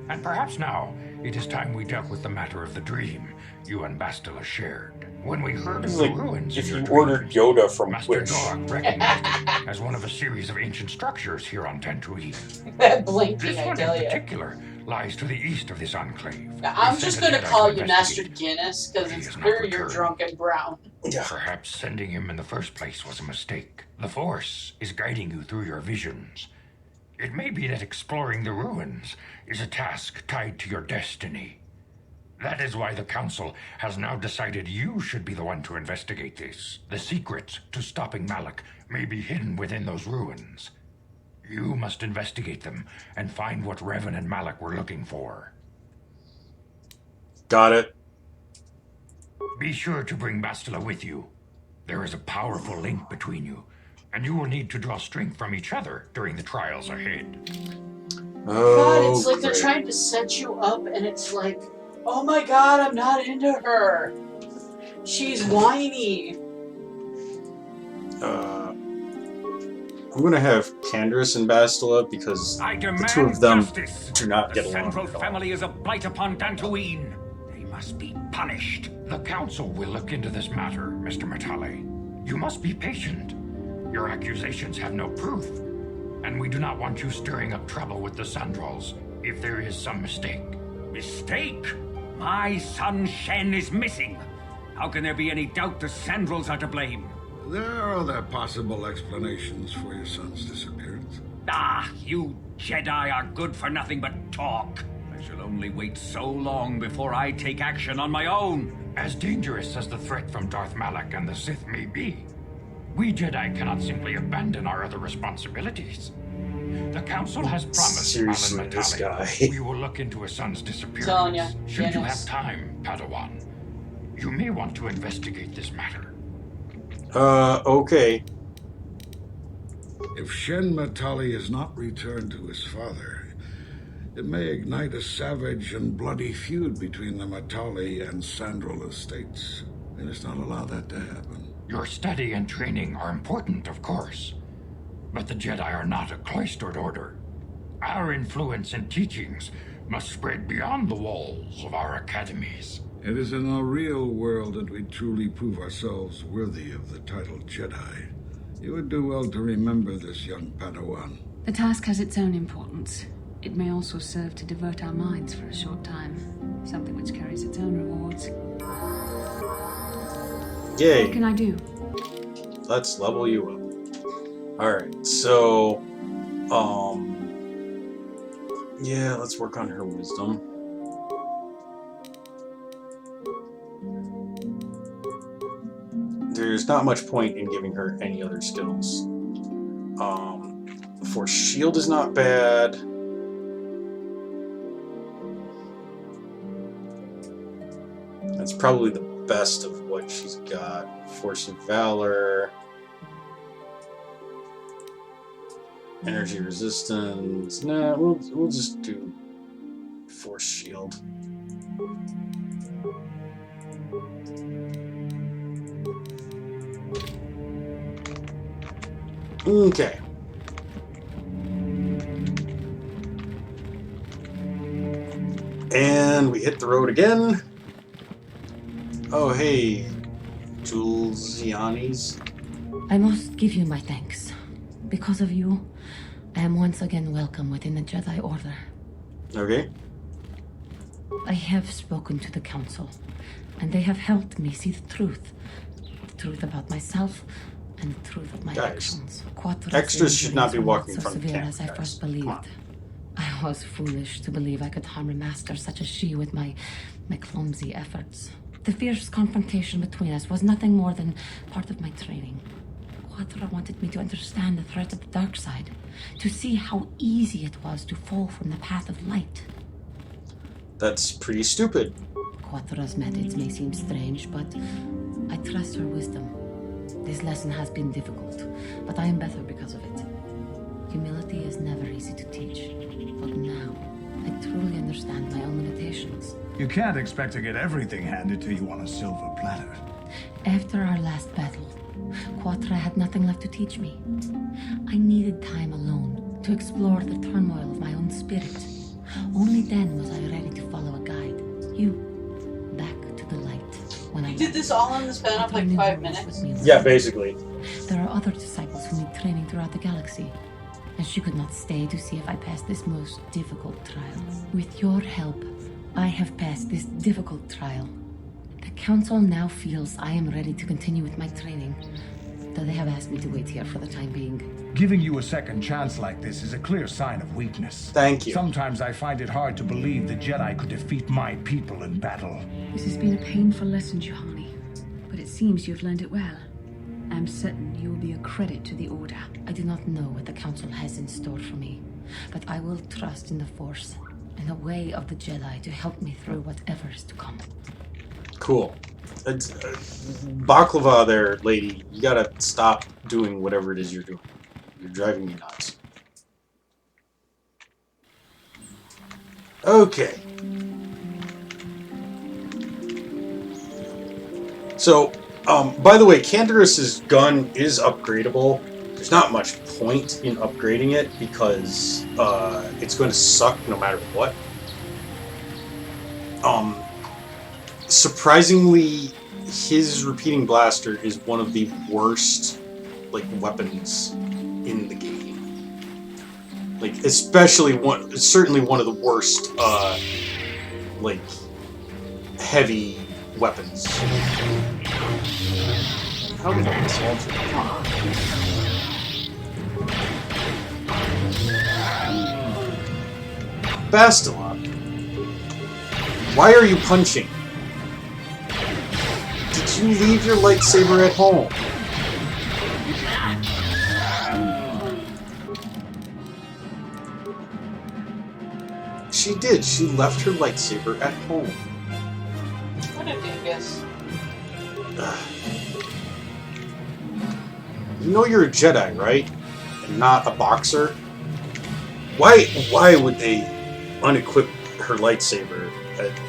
And perhaps now, it is time we dealt with the matter of the dream you and Bastila shared. When we heard of the ruins if in your you ordered Yoda from Master Wish. Dorak recognized it as one of a series of ancient structures here on Dantooine. That blinking, This I one tell in you. particular lies to the east of this enclave. Now, I'm We just sent a going to Jedi call to you Master investigate. Guinness because it's He has not clear you're returned. drunk and brown. Perhaps sending him in the first place was a mistake. The Force is guiding you through your visions. It may be that exploring the ruins is a task tied to your destiny. That is why the Council has now decided you should be the one to investigate this. The secrets to stopping Malak may be hidden within those ruins. You must investigate them and find what Revan and Malak were looking for. Got it. Be sure to bring Bastila with you. There is a powerful link between you, and you will need to draw strength from each other during the trials ahead. God, it's like they're trying to set you up, and it's like, oh my God, I'm not into her. She's whiny. I'm gonna have Candace and Bastila because the two of them do not get along Central at all. family is a blight upon Dantooine. They must be punished. The Council will look into this matter, Mr. Matale. You must be patient. Your accusations have no proof, and we do not want you stirring up trouble with the Sandrals if there is some mistake. Mistake? My son Shen is missing. How can there be any doubt the Sandrals are to blame? There are other possible explanations for your son's disappearance. Ah, you Jedi are good for nothing but talk. I shall only wait so long before I take action on my own. As dangerous as the threat from Darth Malak and the Sith may be, we Jedi cannot simply abandon our other responsibilities. The Council has promised Seriously, this guy. we will look into a son's disappearance. Telling ya, Should you Dennis. have time, Padawan, you may want to investigate this matter. Okay. If Shen Matali is not returned to his father, it may ignite a savage and bloody feud between the Matali and Sandral estates. We must not allow that to happen. Your study and training are important, of course, but the Jedi are not a cloistered order. Our influence and teachings must spread beyond the walls of our academies. It is in the real world that we truly prove ourselves worthy of the title Jedi. You would do well to remember this, young Padawan. The task has its own importance. It may also serve to divert our minds for a short time. Something which carries its own rewards. Yay. What can I do? Let's level you up. Alright, so yeah, let's work on her wisdom. There's not much point in giving her any other skills. Force shield is not bad. That's probably the best of what she's got. Force of Valor. Energy resistance. Nah, we'll just do Force shield. Okay. And we hit the road again. Oh, hey, Julziani's. I must give you my thanks. Because of you, I am once again welcome within the Jedi Order. Okay. I have spoken to the Council, and they have helped me see the truth. The truth about myself, and the truth of my actions. Extras should not be walking so from the severe camp, as I guys. first believed. I was foolish to believe I could harm a master such as she with my clumsy efforts. The fierce confrontation between us was nothing more than part of my training. KOTOR wanted me to understand the threat of the dark side, to see how easy it was to fall from the path of light. That's pretty stupid. KOTOR's methods may seem strange, but I trust her wisdom. This lesson has been difficult, but I am better because of it. Humility is never easy to teach, but now I truly understand my own limitations. You can't expect to get everything handed to you on a silver platter. After our last battle, KOTOR had nothing left to teach me. I needed time alone to explore the turmoil of my own spirit. Only then was I ready to follow a guide. You, back to the light. When I did this all in the span of like 5 minutes? Yeah, basically. There are other disciples who need training throughout the galaxy, and she could not stay to see if I passed this most difficult trial. With your help, I have passed this difficult trial. The Council now feels I am ready to continue with my training, though they have asked me to wait here for the time being. Giving you a second chance like this is a clear sign of weakness. Thank you. Sometimes I find it hard to believe the Jedi could defeat my people in battle. This has been a painful lesson, Juhani, but it seems you've learned it well. I'm certain you will be a credit to the Order. I do not know what the Council has in store for me, but I will trust in the Force and the way of the Jedi to help me through whatever is to come. Cool. Baklava there, lady. You gotta stop doing whatever it is you're doing. You're driving me nuts. Okay. So, by the way, Canderous' gun is upgradable. There's not much point in upgrading it because it's going to suck no matter what. Surprisingly, his repeating blaster is one of the worst, like, weapons in the game. Like, especially certainly one of the worst, like, heavy weapons. How did I solve it? Come on. Bastila, why are you punching? Did you leave your lightsaber at home? She did. She left her lightsaber at home. What a dingus. You know you're a Jedi, right? And not a boxer? Why would they unequip her lightsaber?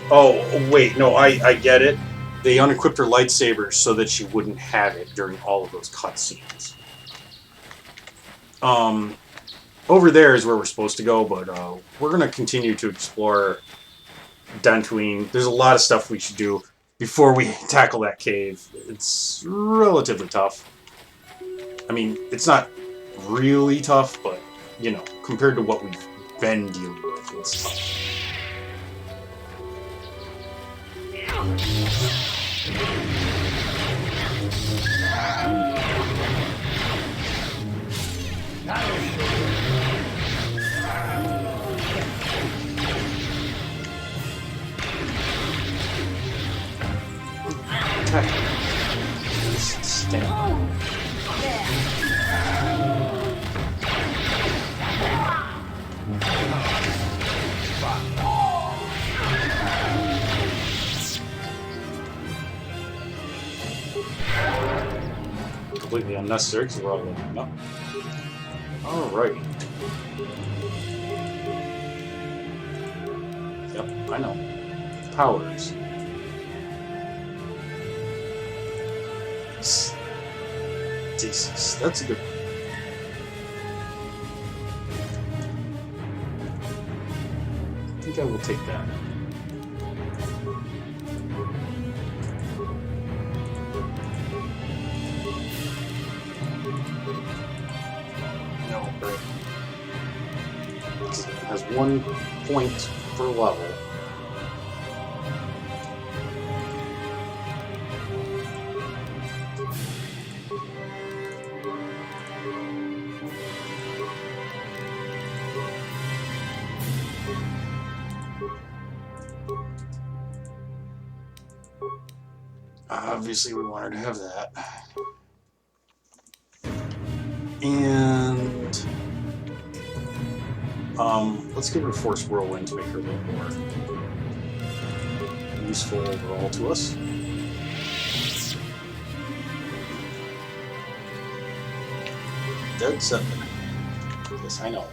Oh, wait, no, I get it. They unequipped her lightsaber so that she wouldn't have it during all of those cutscenes. Over there is where we're supposed to go, but we're going to continue to explore Dantooine. There's a lot of stuff we should do before we tackle that cave. It's relatively tough. I mean, it's not really tough, but, you know, compared to what we've been dealing with, it's tough. Stand. Completely unnecessary because we're all looking up. Alright. Yep, I know. Powers. Jesus, that's a good one. I think I will take that. has 1 point per level. Obviously, we want her to have that. And let's give her Force Whirlwind to make her a little more useful overall to us. Dead center. Yes, I know.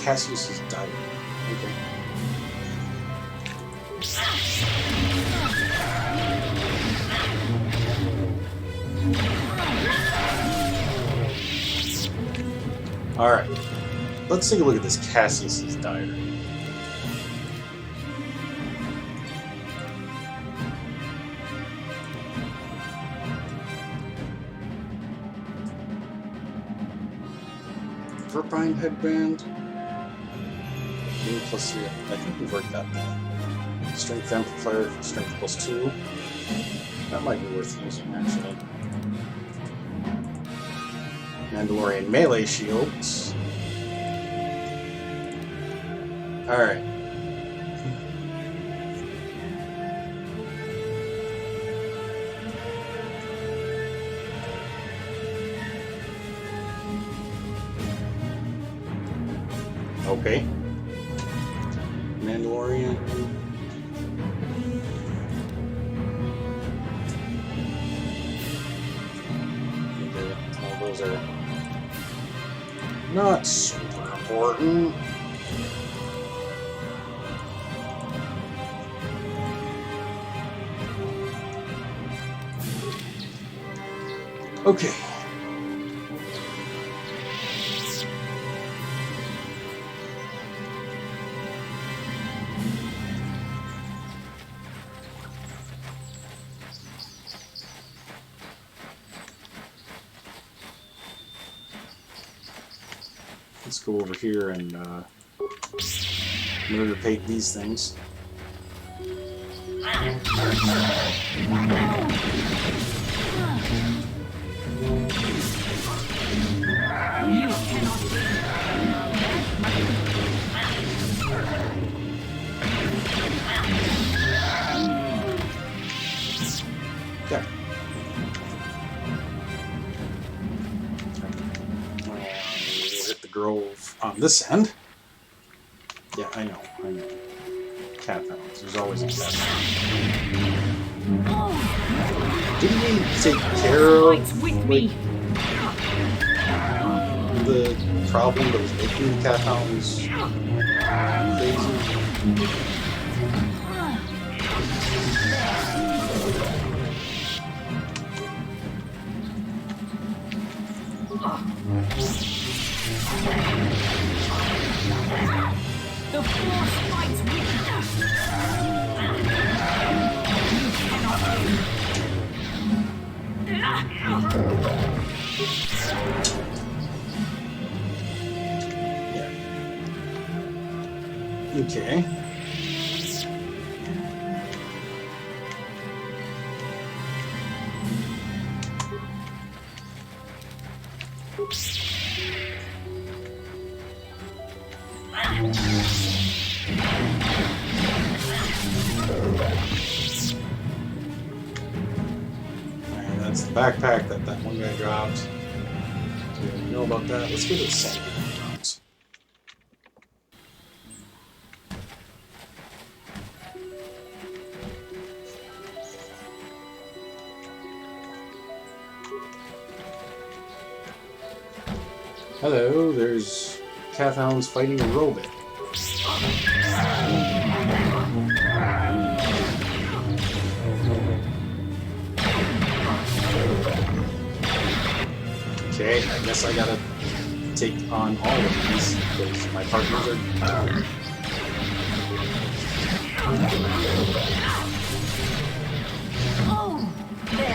Cassius is dying. Okay. Alright. Let's take a look at this Cassius's diary. Verpine headband. Plus 3. I think we've already got that. Strength amplifier, strength plus 2. That might be worth using, actually. Mandalorian melee shields. Alright. Okay. Mandalorian. Okay. All those are not super important. Okay. Let's go over here and murder pate these things. Okay. Hit the grove on this end. Yeah, I know. Cat hounds. There's always a cat hound. Didn't we take care of like, the problem that was making the cat hounds crazy? The Force fights with us. You cannot Okay. Alright, that's the backpack that one guy dropped. So we know about that. Let's go to the center. Hello, there's cat hounds fighting a robot. Okay, I guess I gotta take on all of these because my partners are down. Oh, there.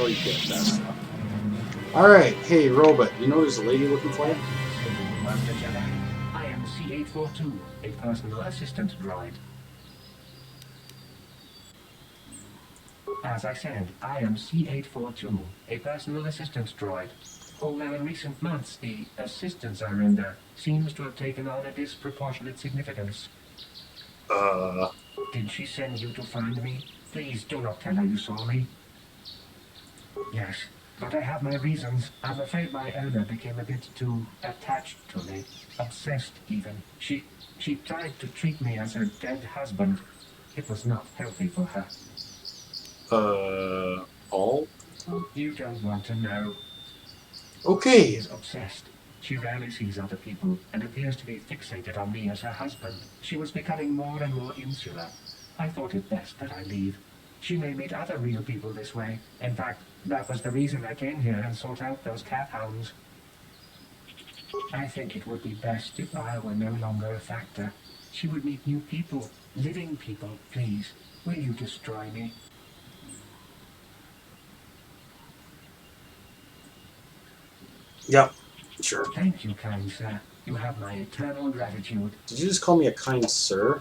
already get that. Alright, hey robot, you know there's a lady looking for you? Master Jedi, I am C-842, a personal assistant droid. As I said, I am C-842, a personal assistant droid. Although in recent months, the assistance I render seems to have taken on a disproportionate significance. Did she send you to find me? Please do not tell her you saw me. Yes, but I have my reasons. I'm afraid my owner became a bit too attached to me. Obsessed, even. She tried to treat me as her dead husband. It was not healthy for her. All? You don't want to know. Okay. She is obsessed. She rarely sees other people and appears to be fixated on me as her husband. She was becoming more and more insular. I thought it best that I leave. She may meet other real people this way. In fact, that was the reason I came here and sought out those cat hounds. I think it would be best if I were no longer a factor. She would meet new people, living people. Please, will you destroy me? Yep, sure. Thank you, kind sir. You have my eternal gratitude. Did you just call me a kind sir?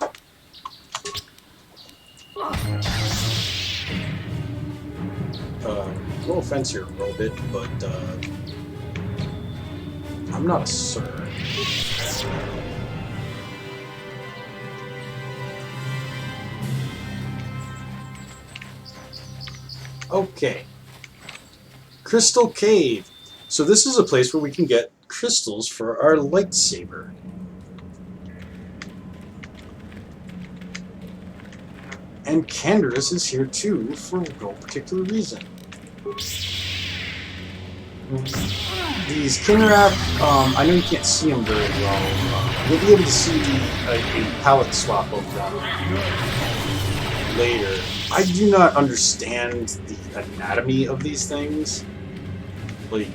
No offense here, Robit, but I'm not a sir. Okay. Crystal Cave. So this is a place where we can get crystals for our lightsaber. And Canderous is here too for no particular reason. These Kinrap, I know you can't see them very well. You'll be able to see a palette swap of them later. I do not understand the anatomy of these things. Like,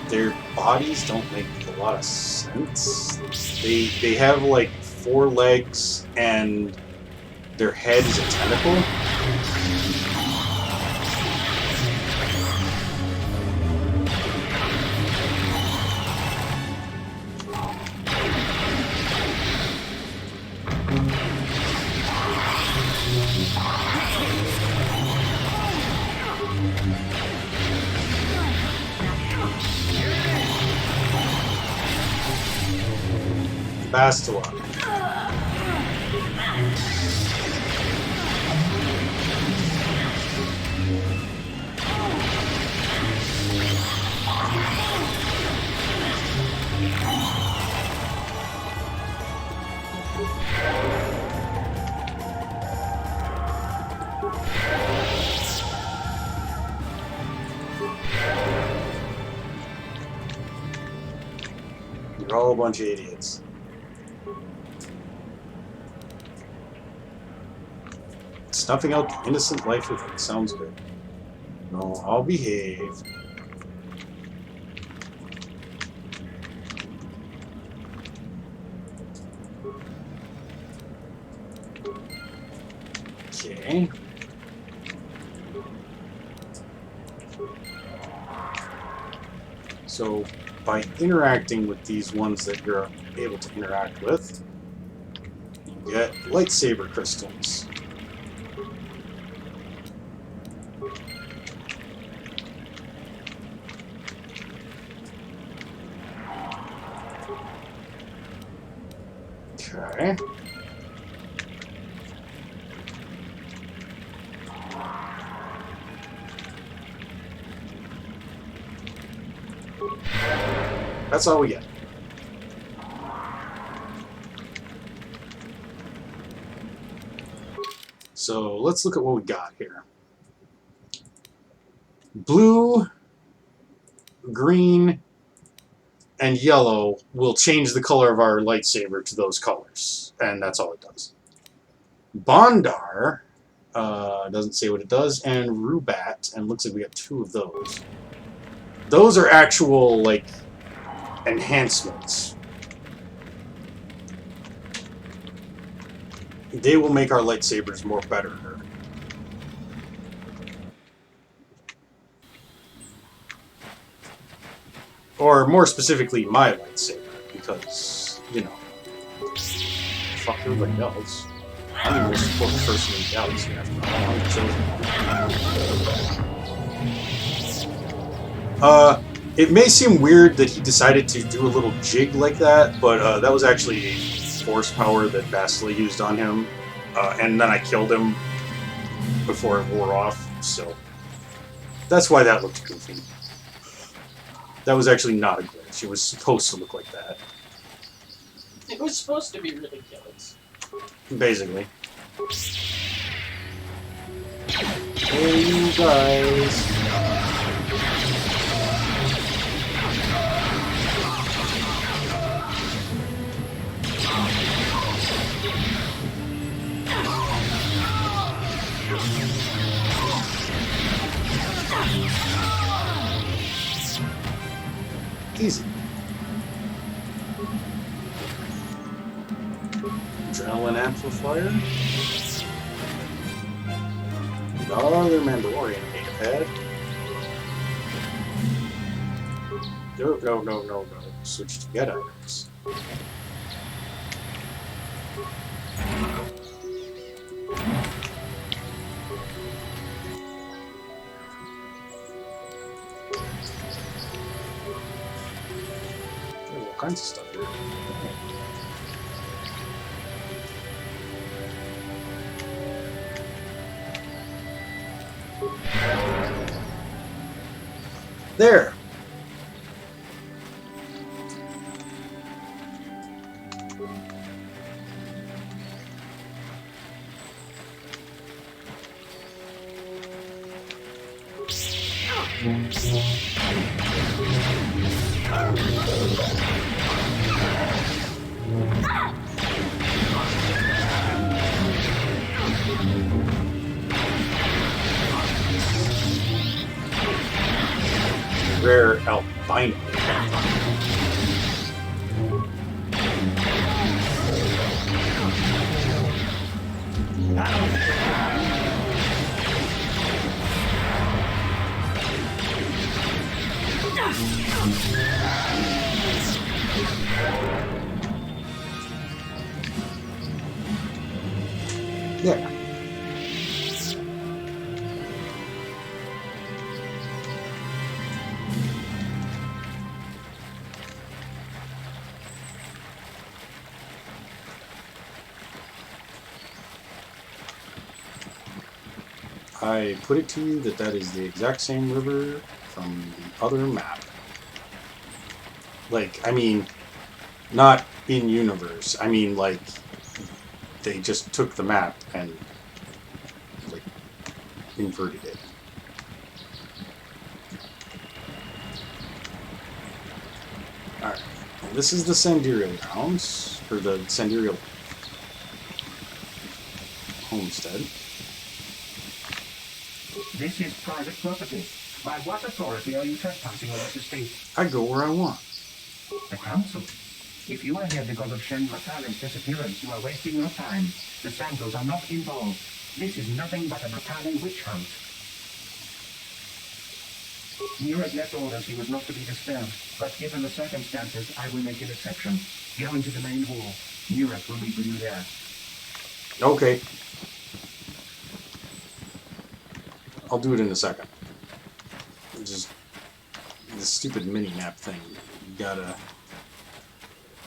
their bodies don't make a lot of sense. They have like 4 legs and their head is a tentacle. Bastila. You're all a bunch of idiots. Snuffing out the innocent life of it. Sounds good. No, I'll behave. Okay. So, by interacting with these ones that you're able to interact with, you get lightsaber crystals. Okay. That's all we get. So let's look at what we got here. Blue, green, and yellow will change the color of our lightsaber to those colors. And that's all it does. Bondar doesn't say what it does. And Rubat, and looks like we got 2 of those. Those are actual, like, enhancements. They will make our lightsabers more better. Or more specifically, my lightsaber, because, you know, fuck everybody else. I'm the most important person in the galaxy after all. I'm the chosen. It may seem weird that he decided to do a little jig like that, but that was actually force power that Bastila used on him, and then I killed him before it wore off, so that's why that looked goofy. That was actually not a glitch. It was supposed to look like that. It was supposed to be ridiculous. Basically. Hey, you guys. Easy. Adrenaline amplifier. Another Mandalorian data pad. No. Switch to get items. There's all kinds of stuff here. There. Rare albino. Yeah. I put it to you that that is the exact same river from the other map. Like, I mean, not in universe. I mean, like, they just took the map and, like, inverted it. Alright, and this is the Sandirial grounds, or the Sandirial homestead. This is private property. By what authority are you trespassing on this estate? I go where I want. The council. If you are here because of Shen Matale's disappearance, you are wasting your time. The Sangles are not involved. This is nothing but a Matale witch hunt. Nurek left orders he was not to be disturbed, but given the circumstances, I will make an exception. Go into the main hall. Nurek will meet with you there. Okay. I'll do it in a second. Just this stupid mini-map thing. You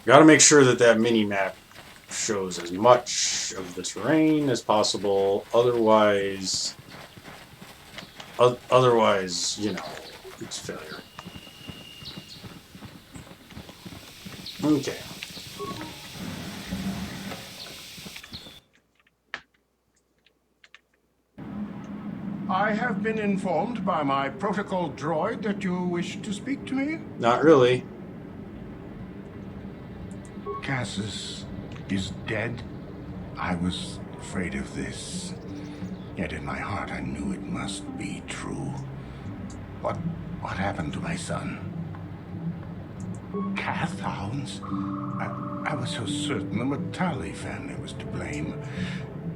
gotta make sure that that mini-map shows as much of the terrain as possible. Otherwise, you know, it's failure. Okay. I have been informed by my protocol droid that you wish to speak to me. Not really. Cassius is dead. I was afraid of this. Yet in my heart I knew it must be true. What happened to my son? Cath hounds? I was so certain the Matale family was to blame.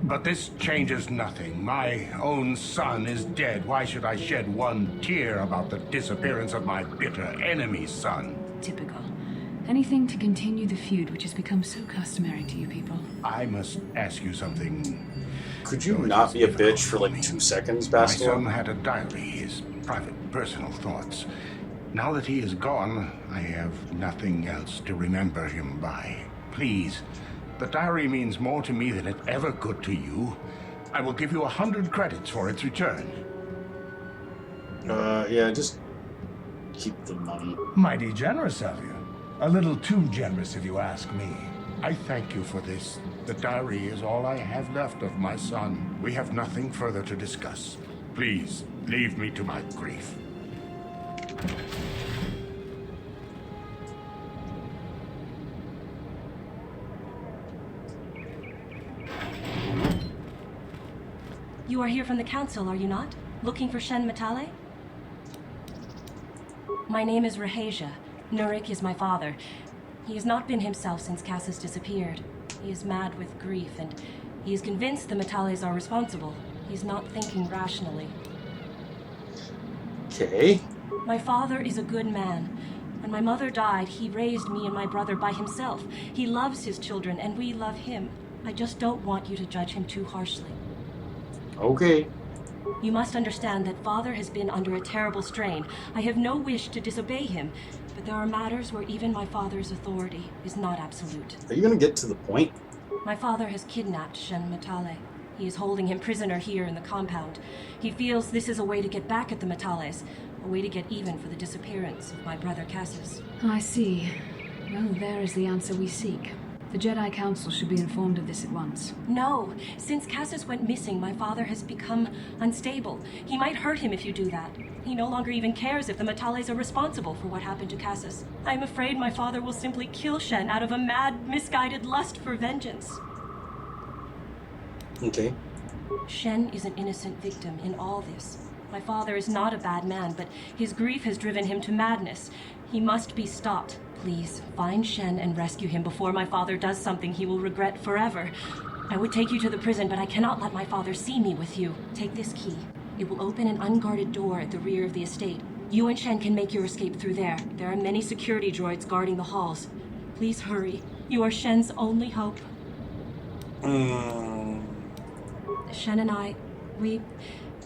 But this changes nothing. My own son is dead. Why should I shed one tear about the disappearance of my bitter enemy's son? Typical. Anything to continue the feud which has become so customary to you people. I must ask you something. Could you not be a bitch for like 2 seconds, My Bastila? son had a diary, his private, personal thoughts. Now that he is gone, I have nothing else to remember him by. Please, the diary means more to me than it ever could to you. I will give you 100 credits for its return. Yeah, just keep the money. Mighty generous of you. A little too generous if you ask me. I thank you for this. The diary is all I have left of my son. We have nothing further to discuss. Please, leave me to my grief. You are here from the council, are you not? Looking for Shen Matale? My name is Rahasia. Nurik is my father. He has not been himself since Cassis disappeared. He is mad with grief, and he is convinced the Matales are responsible. He's not thinking rationally. Okay. My father is a good man. When my mother died, he raised me and my brother by himself. He loves his children, and we love him. I just don't want you to judge him too harshly. Okay. You must understand that Father has been under a terrible strain. I have no wish to disobey him, but there are matters where even my father's authority is not absolute. Are you gonna get to the point? My father has kidnapped Shen Matale. He is holding him prisoner here in the compound. He feels this is a way to get back at the Matales, a way to get even for the disappearance of my brother Cassis. I see. Well, there is the answer we seek. The Jedi Council should be informed of this at once. No. Since Cassis went missing, my father has become unstable. He might hurt him if you do that. He no longer even cares if the Matales are responsible for what happened to Cassis. I'm afraid my father will simply kill Shen out of a mad, misguided lust for vengeance. Okay. Shen is an innocent victim in all this. My father is not a bad man, but his grief has driven him to madness. He must be stopped. Please, find Shen and rescue him before my father does something he will regret forever. I would take you to the prison, but I cannot let my father see me with you. Take this key. It will open an unguarded door at the rear of the estate. You and Shen can make your escape through there. There are many security droids guarding the halls. Please hurry. You are Shen's only hope. Shen and I, we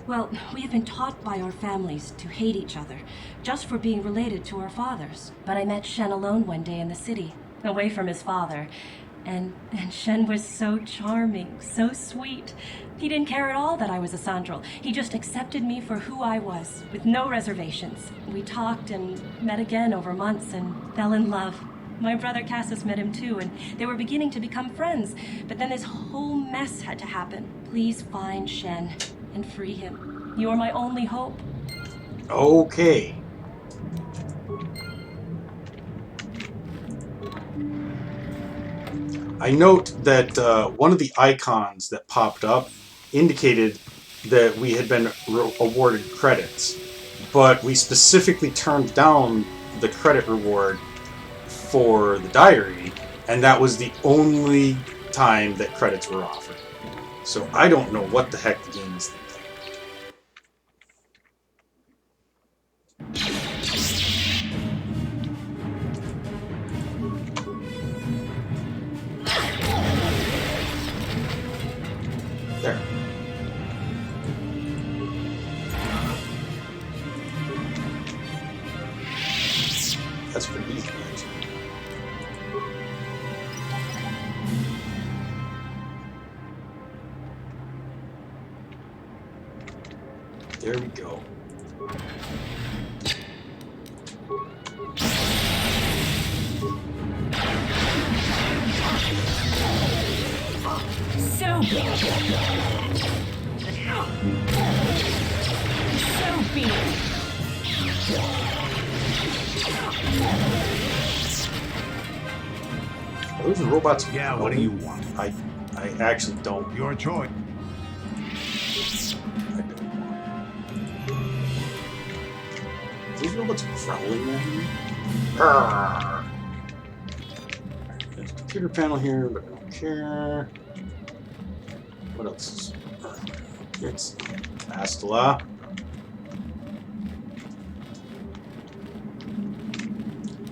have been taught by our families to hate each other, just for being related to our fathers. But I met Shen alone one day in the city, away from his father. And Shen was so charming, so sweet. He didn't care at all that I was a Sandral. He just accepted me for who I was, with no reservations. We talked and met again over months and fell in love. My brother Cassis met him too, and they were beginning to become friends. But then this whole mess had to happen. Please find Shen and free him. You are my only hope. Okay. I note that one of the icons that popped up indicated that we had been awarded credits, but we specifically turned down the credit reward for the diary, and that was the only time that credits were offered. So I don't know what the heck the game is thinking. There. That's pretty easy, actually. There we go. So big. So big. Are those robots? Yeah, what do you want? I actually don't. Your choice. These robots growling at me? Arrgh. There's a computer panel here, but I don't care. What else is it's Bastila.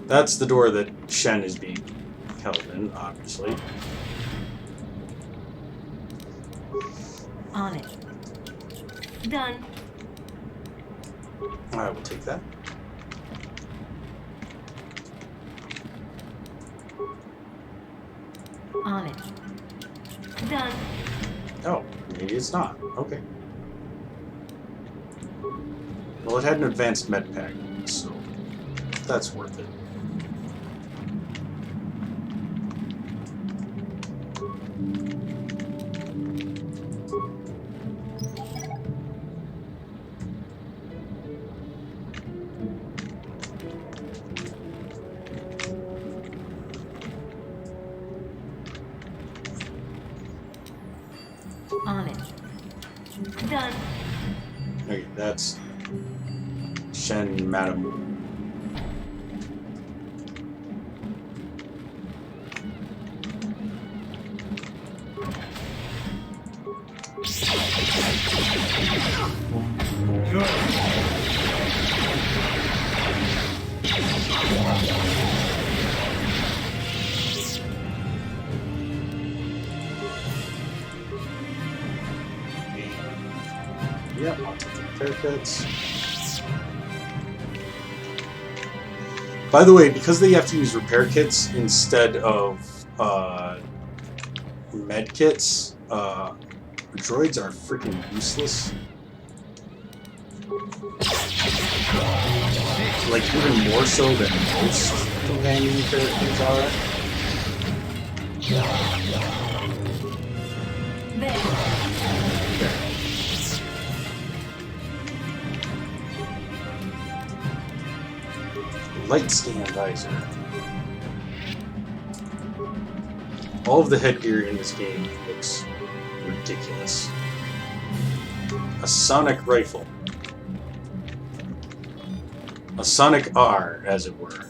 That's the door that Shen is being held in, obviously. On it. Done. I will take that. On it. Done. Oh, maybe it's not. Okay. Well, it had an advanced med pack, so that's worth it. On it. Done. Okay, that's Shen Madam. Yep, I'll take the repair kits. By the way, because they have to use repair kits instead of med kits, droids are freaking useless. Like, even more so than most companion characters are. Light scan visor. All of the headgear in this game looks ridiculous. A sonic rifle. A sonic R, as it were.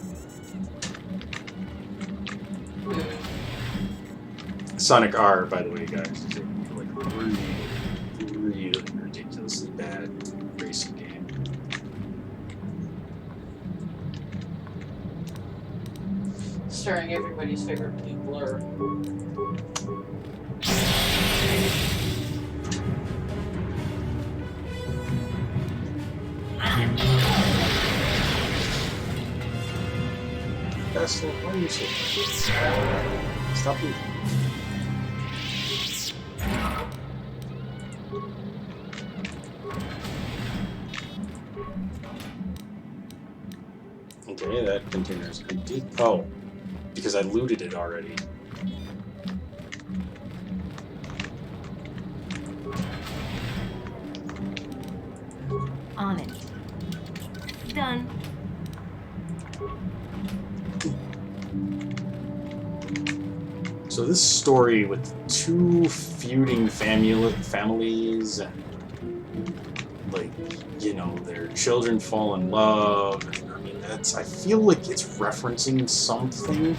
Sonic R, by the way, guys, is a like really ridiculously bad racing game. Starring everybody's favorite Blue Blur. Bastila, why are you so... Stop moving. Okay, that container's empty. Oh, because I looted it already. On it. Done. So this story with two feuding families and, like, you know, their children fall in love. And, I mean, I feel like it's referencing something.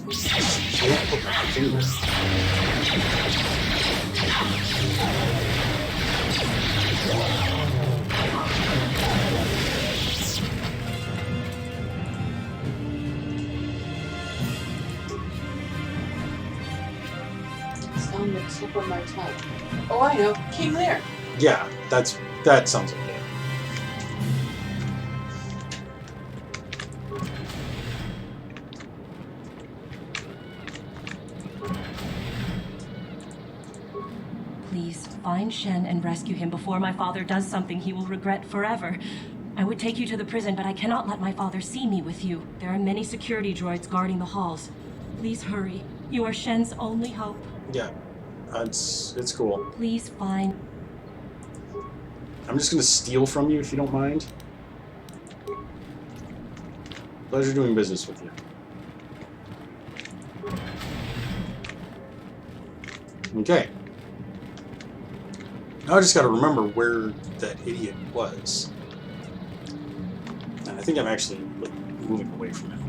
I can't put my finger. It's on the tip of my tongue. Oh, I know. King Lear. Yeah, that sounds okay. Please, find Shen and rescue him before my father does something he will regret forever. I would take you to the prison, but I cannot let my father see me with you. There are many security droids guarding the halls. Please hurry. You are Shen's only hope. Yeah, it's cool. Please find... I'm just gonna steal from you if you don't mind. Pleasure doing business with you. Okay. Now I just gotta remember where that idiot was. And I think I'm actually like moving away from him.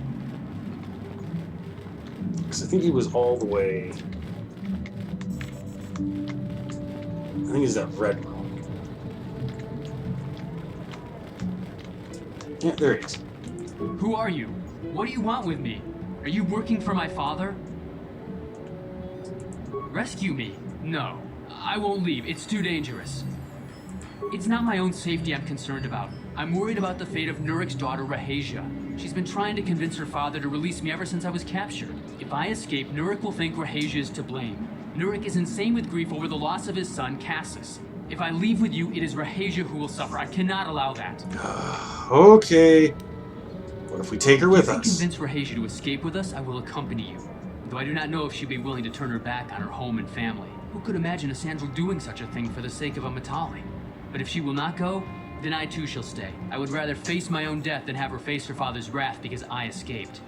Because I think he was all the way think it's that red room. Yeah, there he is. Who are you? What do you want with me? Are you working for my father? Rescue me? No. I won't leave. It's too dangerous. It's not my own safety I'm concerned about. I'm worried about the fate of Nurik's daughter, Rahasia. She's been trying to convince her father to release me ever since I was captured. If I escape, Nurik will think Rahasia is to blame. Nurik is insane with grief over the loss of his son, Cassus. If I leave with you, it is Rahasia who will suffer. I cannot allow that. Okay. What if we take her with us? If you us? convince Rahasia to escape with us, I will accompany you. Though I do not know if she'd be willing to turn her back on her home and family. Who could imagine a Sandral doing such a thing for the sake of a Matali? But if she will not go, then I too shall stay. I would rather face my own death than have her face her father's wrath because I escaped.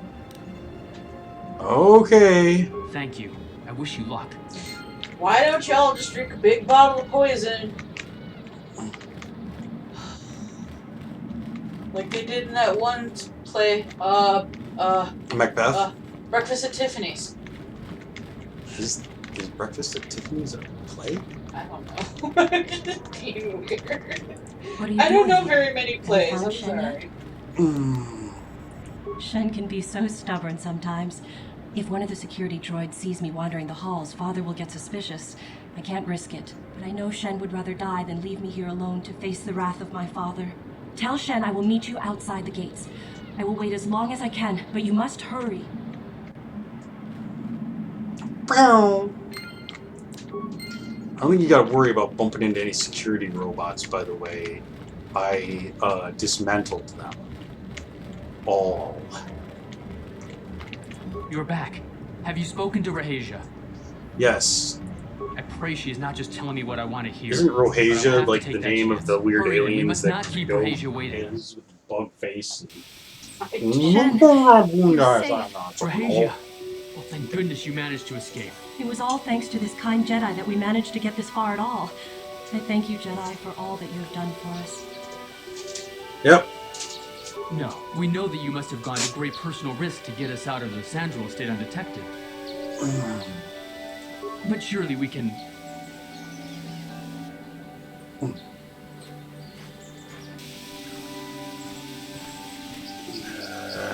Okay. Thank you. I wish you luck. Why don't y'all just drink a big bottle of poison? Like they did in that one play, Macbeth? Breakfast at Tiffany's. Is Breakfast at Tiffany's a play? I don't know. Just being weird. What are you I don't doing know here? very many plays, Have you I'm found Shen sorry. yet? Shen can be so stubborn sometimes. If one of the security droids sees me wandering the halls, Father will get suspicious. I can't risk it, but I know Shen would rather die than leave me here alone to face the wrath of my father. Tell Shen I will meet you outside the gates. I will wait as long as I can, but you must hurry. I don't think you gotta worry about bumping into any security robots, by the way. I dismantled them. All. You're back. Have you spoken to Rahasia? Yes. I pray she is not just telling me what I want to hear. Isn't Rohasia like the name of the weird aliens we must that not keep Rahasia waiting. is with the bug face? Rahasia. Well, thank goodness you managed to escape. It was all thanks to this kind Jedi that we managed to get this far at all. I thank you, Jedi, for all that you have done for us. Yep. No, we know that you must have gone to great personal risk to get us out of the Sandral estate undetected. But surely we can...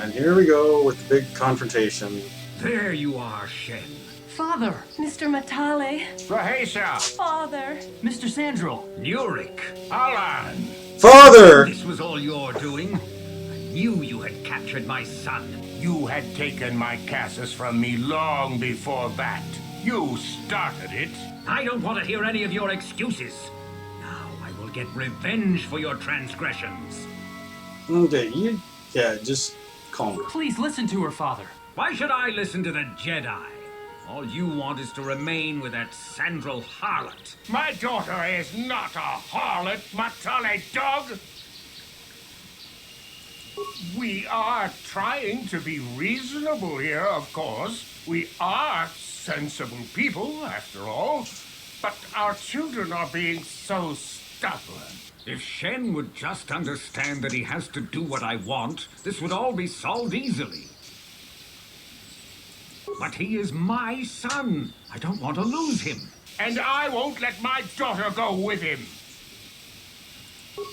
And here we go with the big confrontation. There you are, Shen. Father! Mr. Matale. Rahasia! Father! Mr. Sandral! Nurik! Alan! Father! This was all your doing. I knew you had captured my son. You had taken my Cassus from me long before that. You started it. I don't want to hear any of your excuses. Now I will get revenge for your transgressions. Okay, just calm her. Please listen to her, Father. Why should I listen to the Jedi? All you want is to remain with that Sandral harlot. My daughter is not a harlot, Matale dog. We are trying to be reasonable here, of course. We are sensible people, after all. But our children are being so stubborn. If Shen would just understand that he has to do what I want, this would all be solved easily. But he is my son. I don't want to lose him. And I won't let my daughter go with him.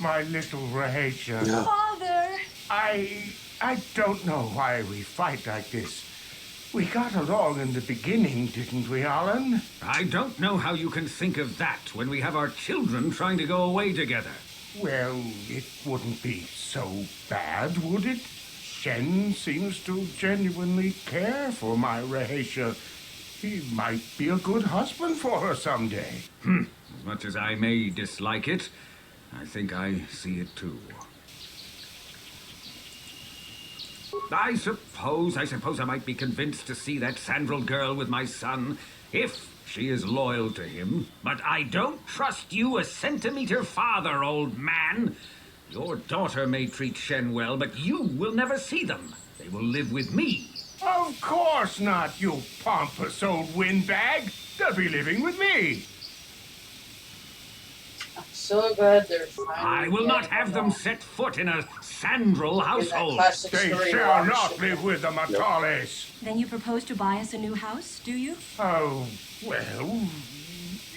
My little Rahasia. No. Father! I don't know why we fight like this. We got along in the beginning, didn't we, Alan? I don't know how you can think of that when we have our children trying to go away together. Well, it wouldn't be so bad, would it? Shen seems to genuinely care for my Rahasia. He might be a good husband for her someday. As much as I may dislike it, I think I see it too. I suppose I might be convinced to see that Sandral girl with my son, if she is loyal to him. But I don't trust you a centimeter farther, old man. Your daughter may treat Shen well, but you will never see them. They will live with me. Of course not, you pompous old windbag. They'll be living with me. I'm so glad they're finally I will not have them set foot in a Sandral household. They shall not live with the Matales. Then you propose to buy us a new house, do you? Oh, well,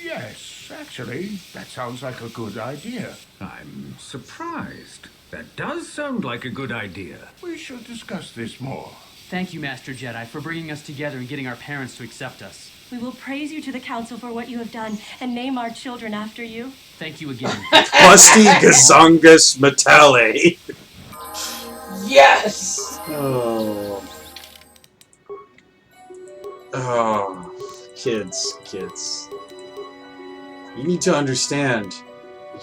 Yes, actually, that sounds like a good idea. I'm surprised. That does sound like a good idea. We should discuss this more. Thank you, Master Jedi, for bringing us together and getting our parents to accept us. We will praise you to the council for what you have done and name our children after you. Thank you again. Busty Gazongus Metale. Yes! Oh. Oh. Kids. You need to understand,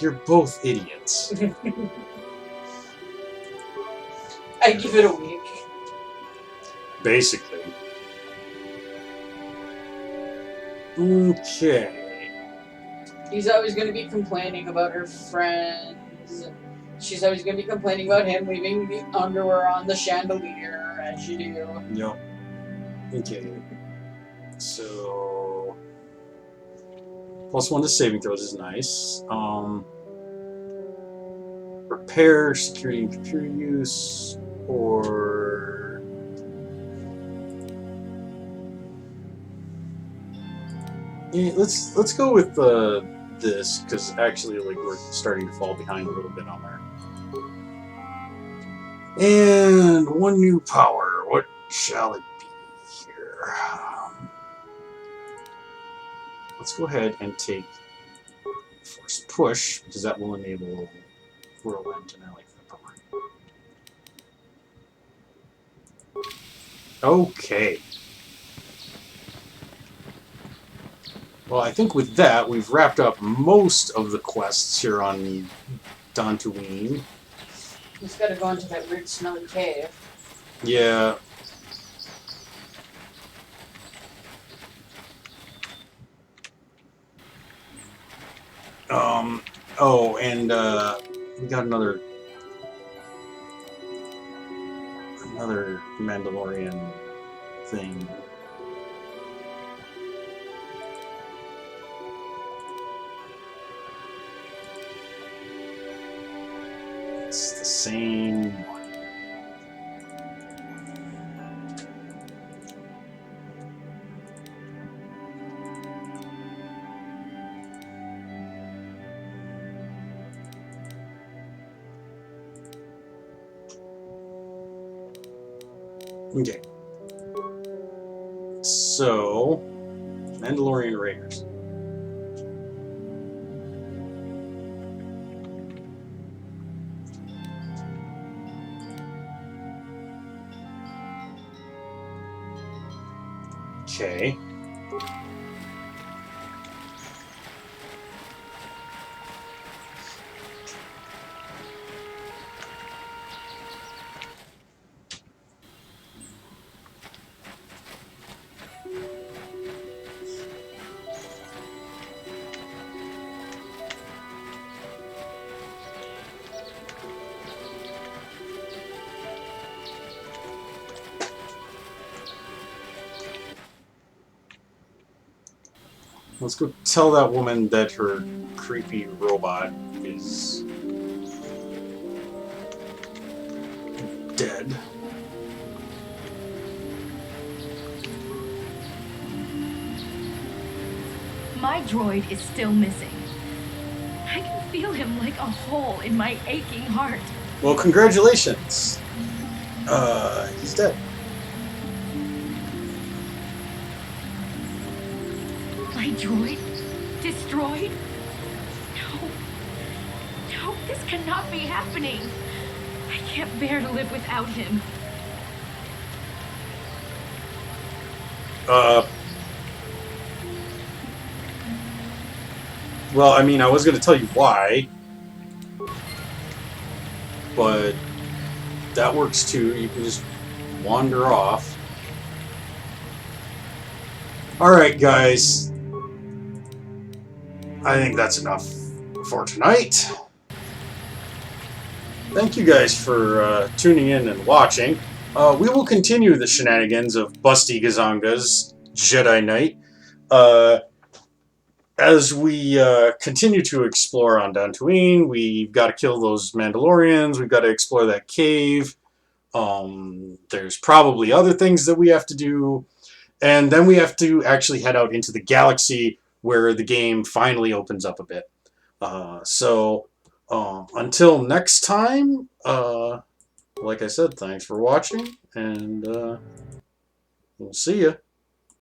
you're both idiots. I give it a week. Basically. Okay. He's always going to be complaining about her friends. She's always going to be complaining about him leaving the underwear on the chandelier, as you do. Yep. Okay. So... +1 to saving throws is nice. Repair, security and computer use, or... yeah, let's go with this, because actually like we're starting to fall behind a little bit on there. And one new power. What shall it be here? Let's go ahead and take Force Push, because that will enable Whirlwind, and I like that power. Okay. Well, I think with that, we've wrapped up most of the quests here on Dantooine. He's got to go into that weird smelly cave. Yeah. Oh, and we got another Mandalorian thing. It's the same one. Okay. So, Mandalorian Raiders. Okay. Let's go tell that woman that her creepy robot is dead. My droid is still missing. I can feel him like a hole in my aching heart. Well, congratulations. He's dead. My droid? Destroyed? No. No, this cannot be happening. I can't bear to live without him. Well, I mean, I was going to tell you why, but that works too. You can just wander off. Alright, guys. I think that's enough for tonight. Thank you guys for tuning in and watching. We will continue the shenanigans of Busty Gazonga's Jedi Knight as we continue to explore on Dantooine. We've got to kill those Mandalorians. We've got to explore that cave. There's probably other things that we have to do. And then we have to actually head out into the galaxy where the game finally opens up a bit. So until next time, like I said, thanks for watching, and we'll see ya.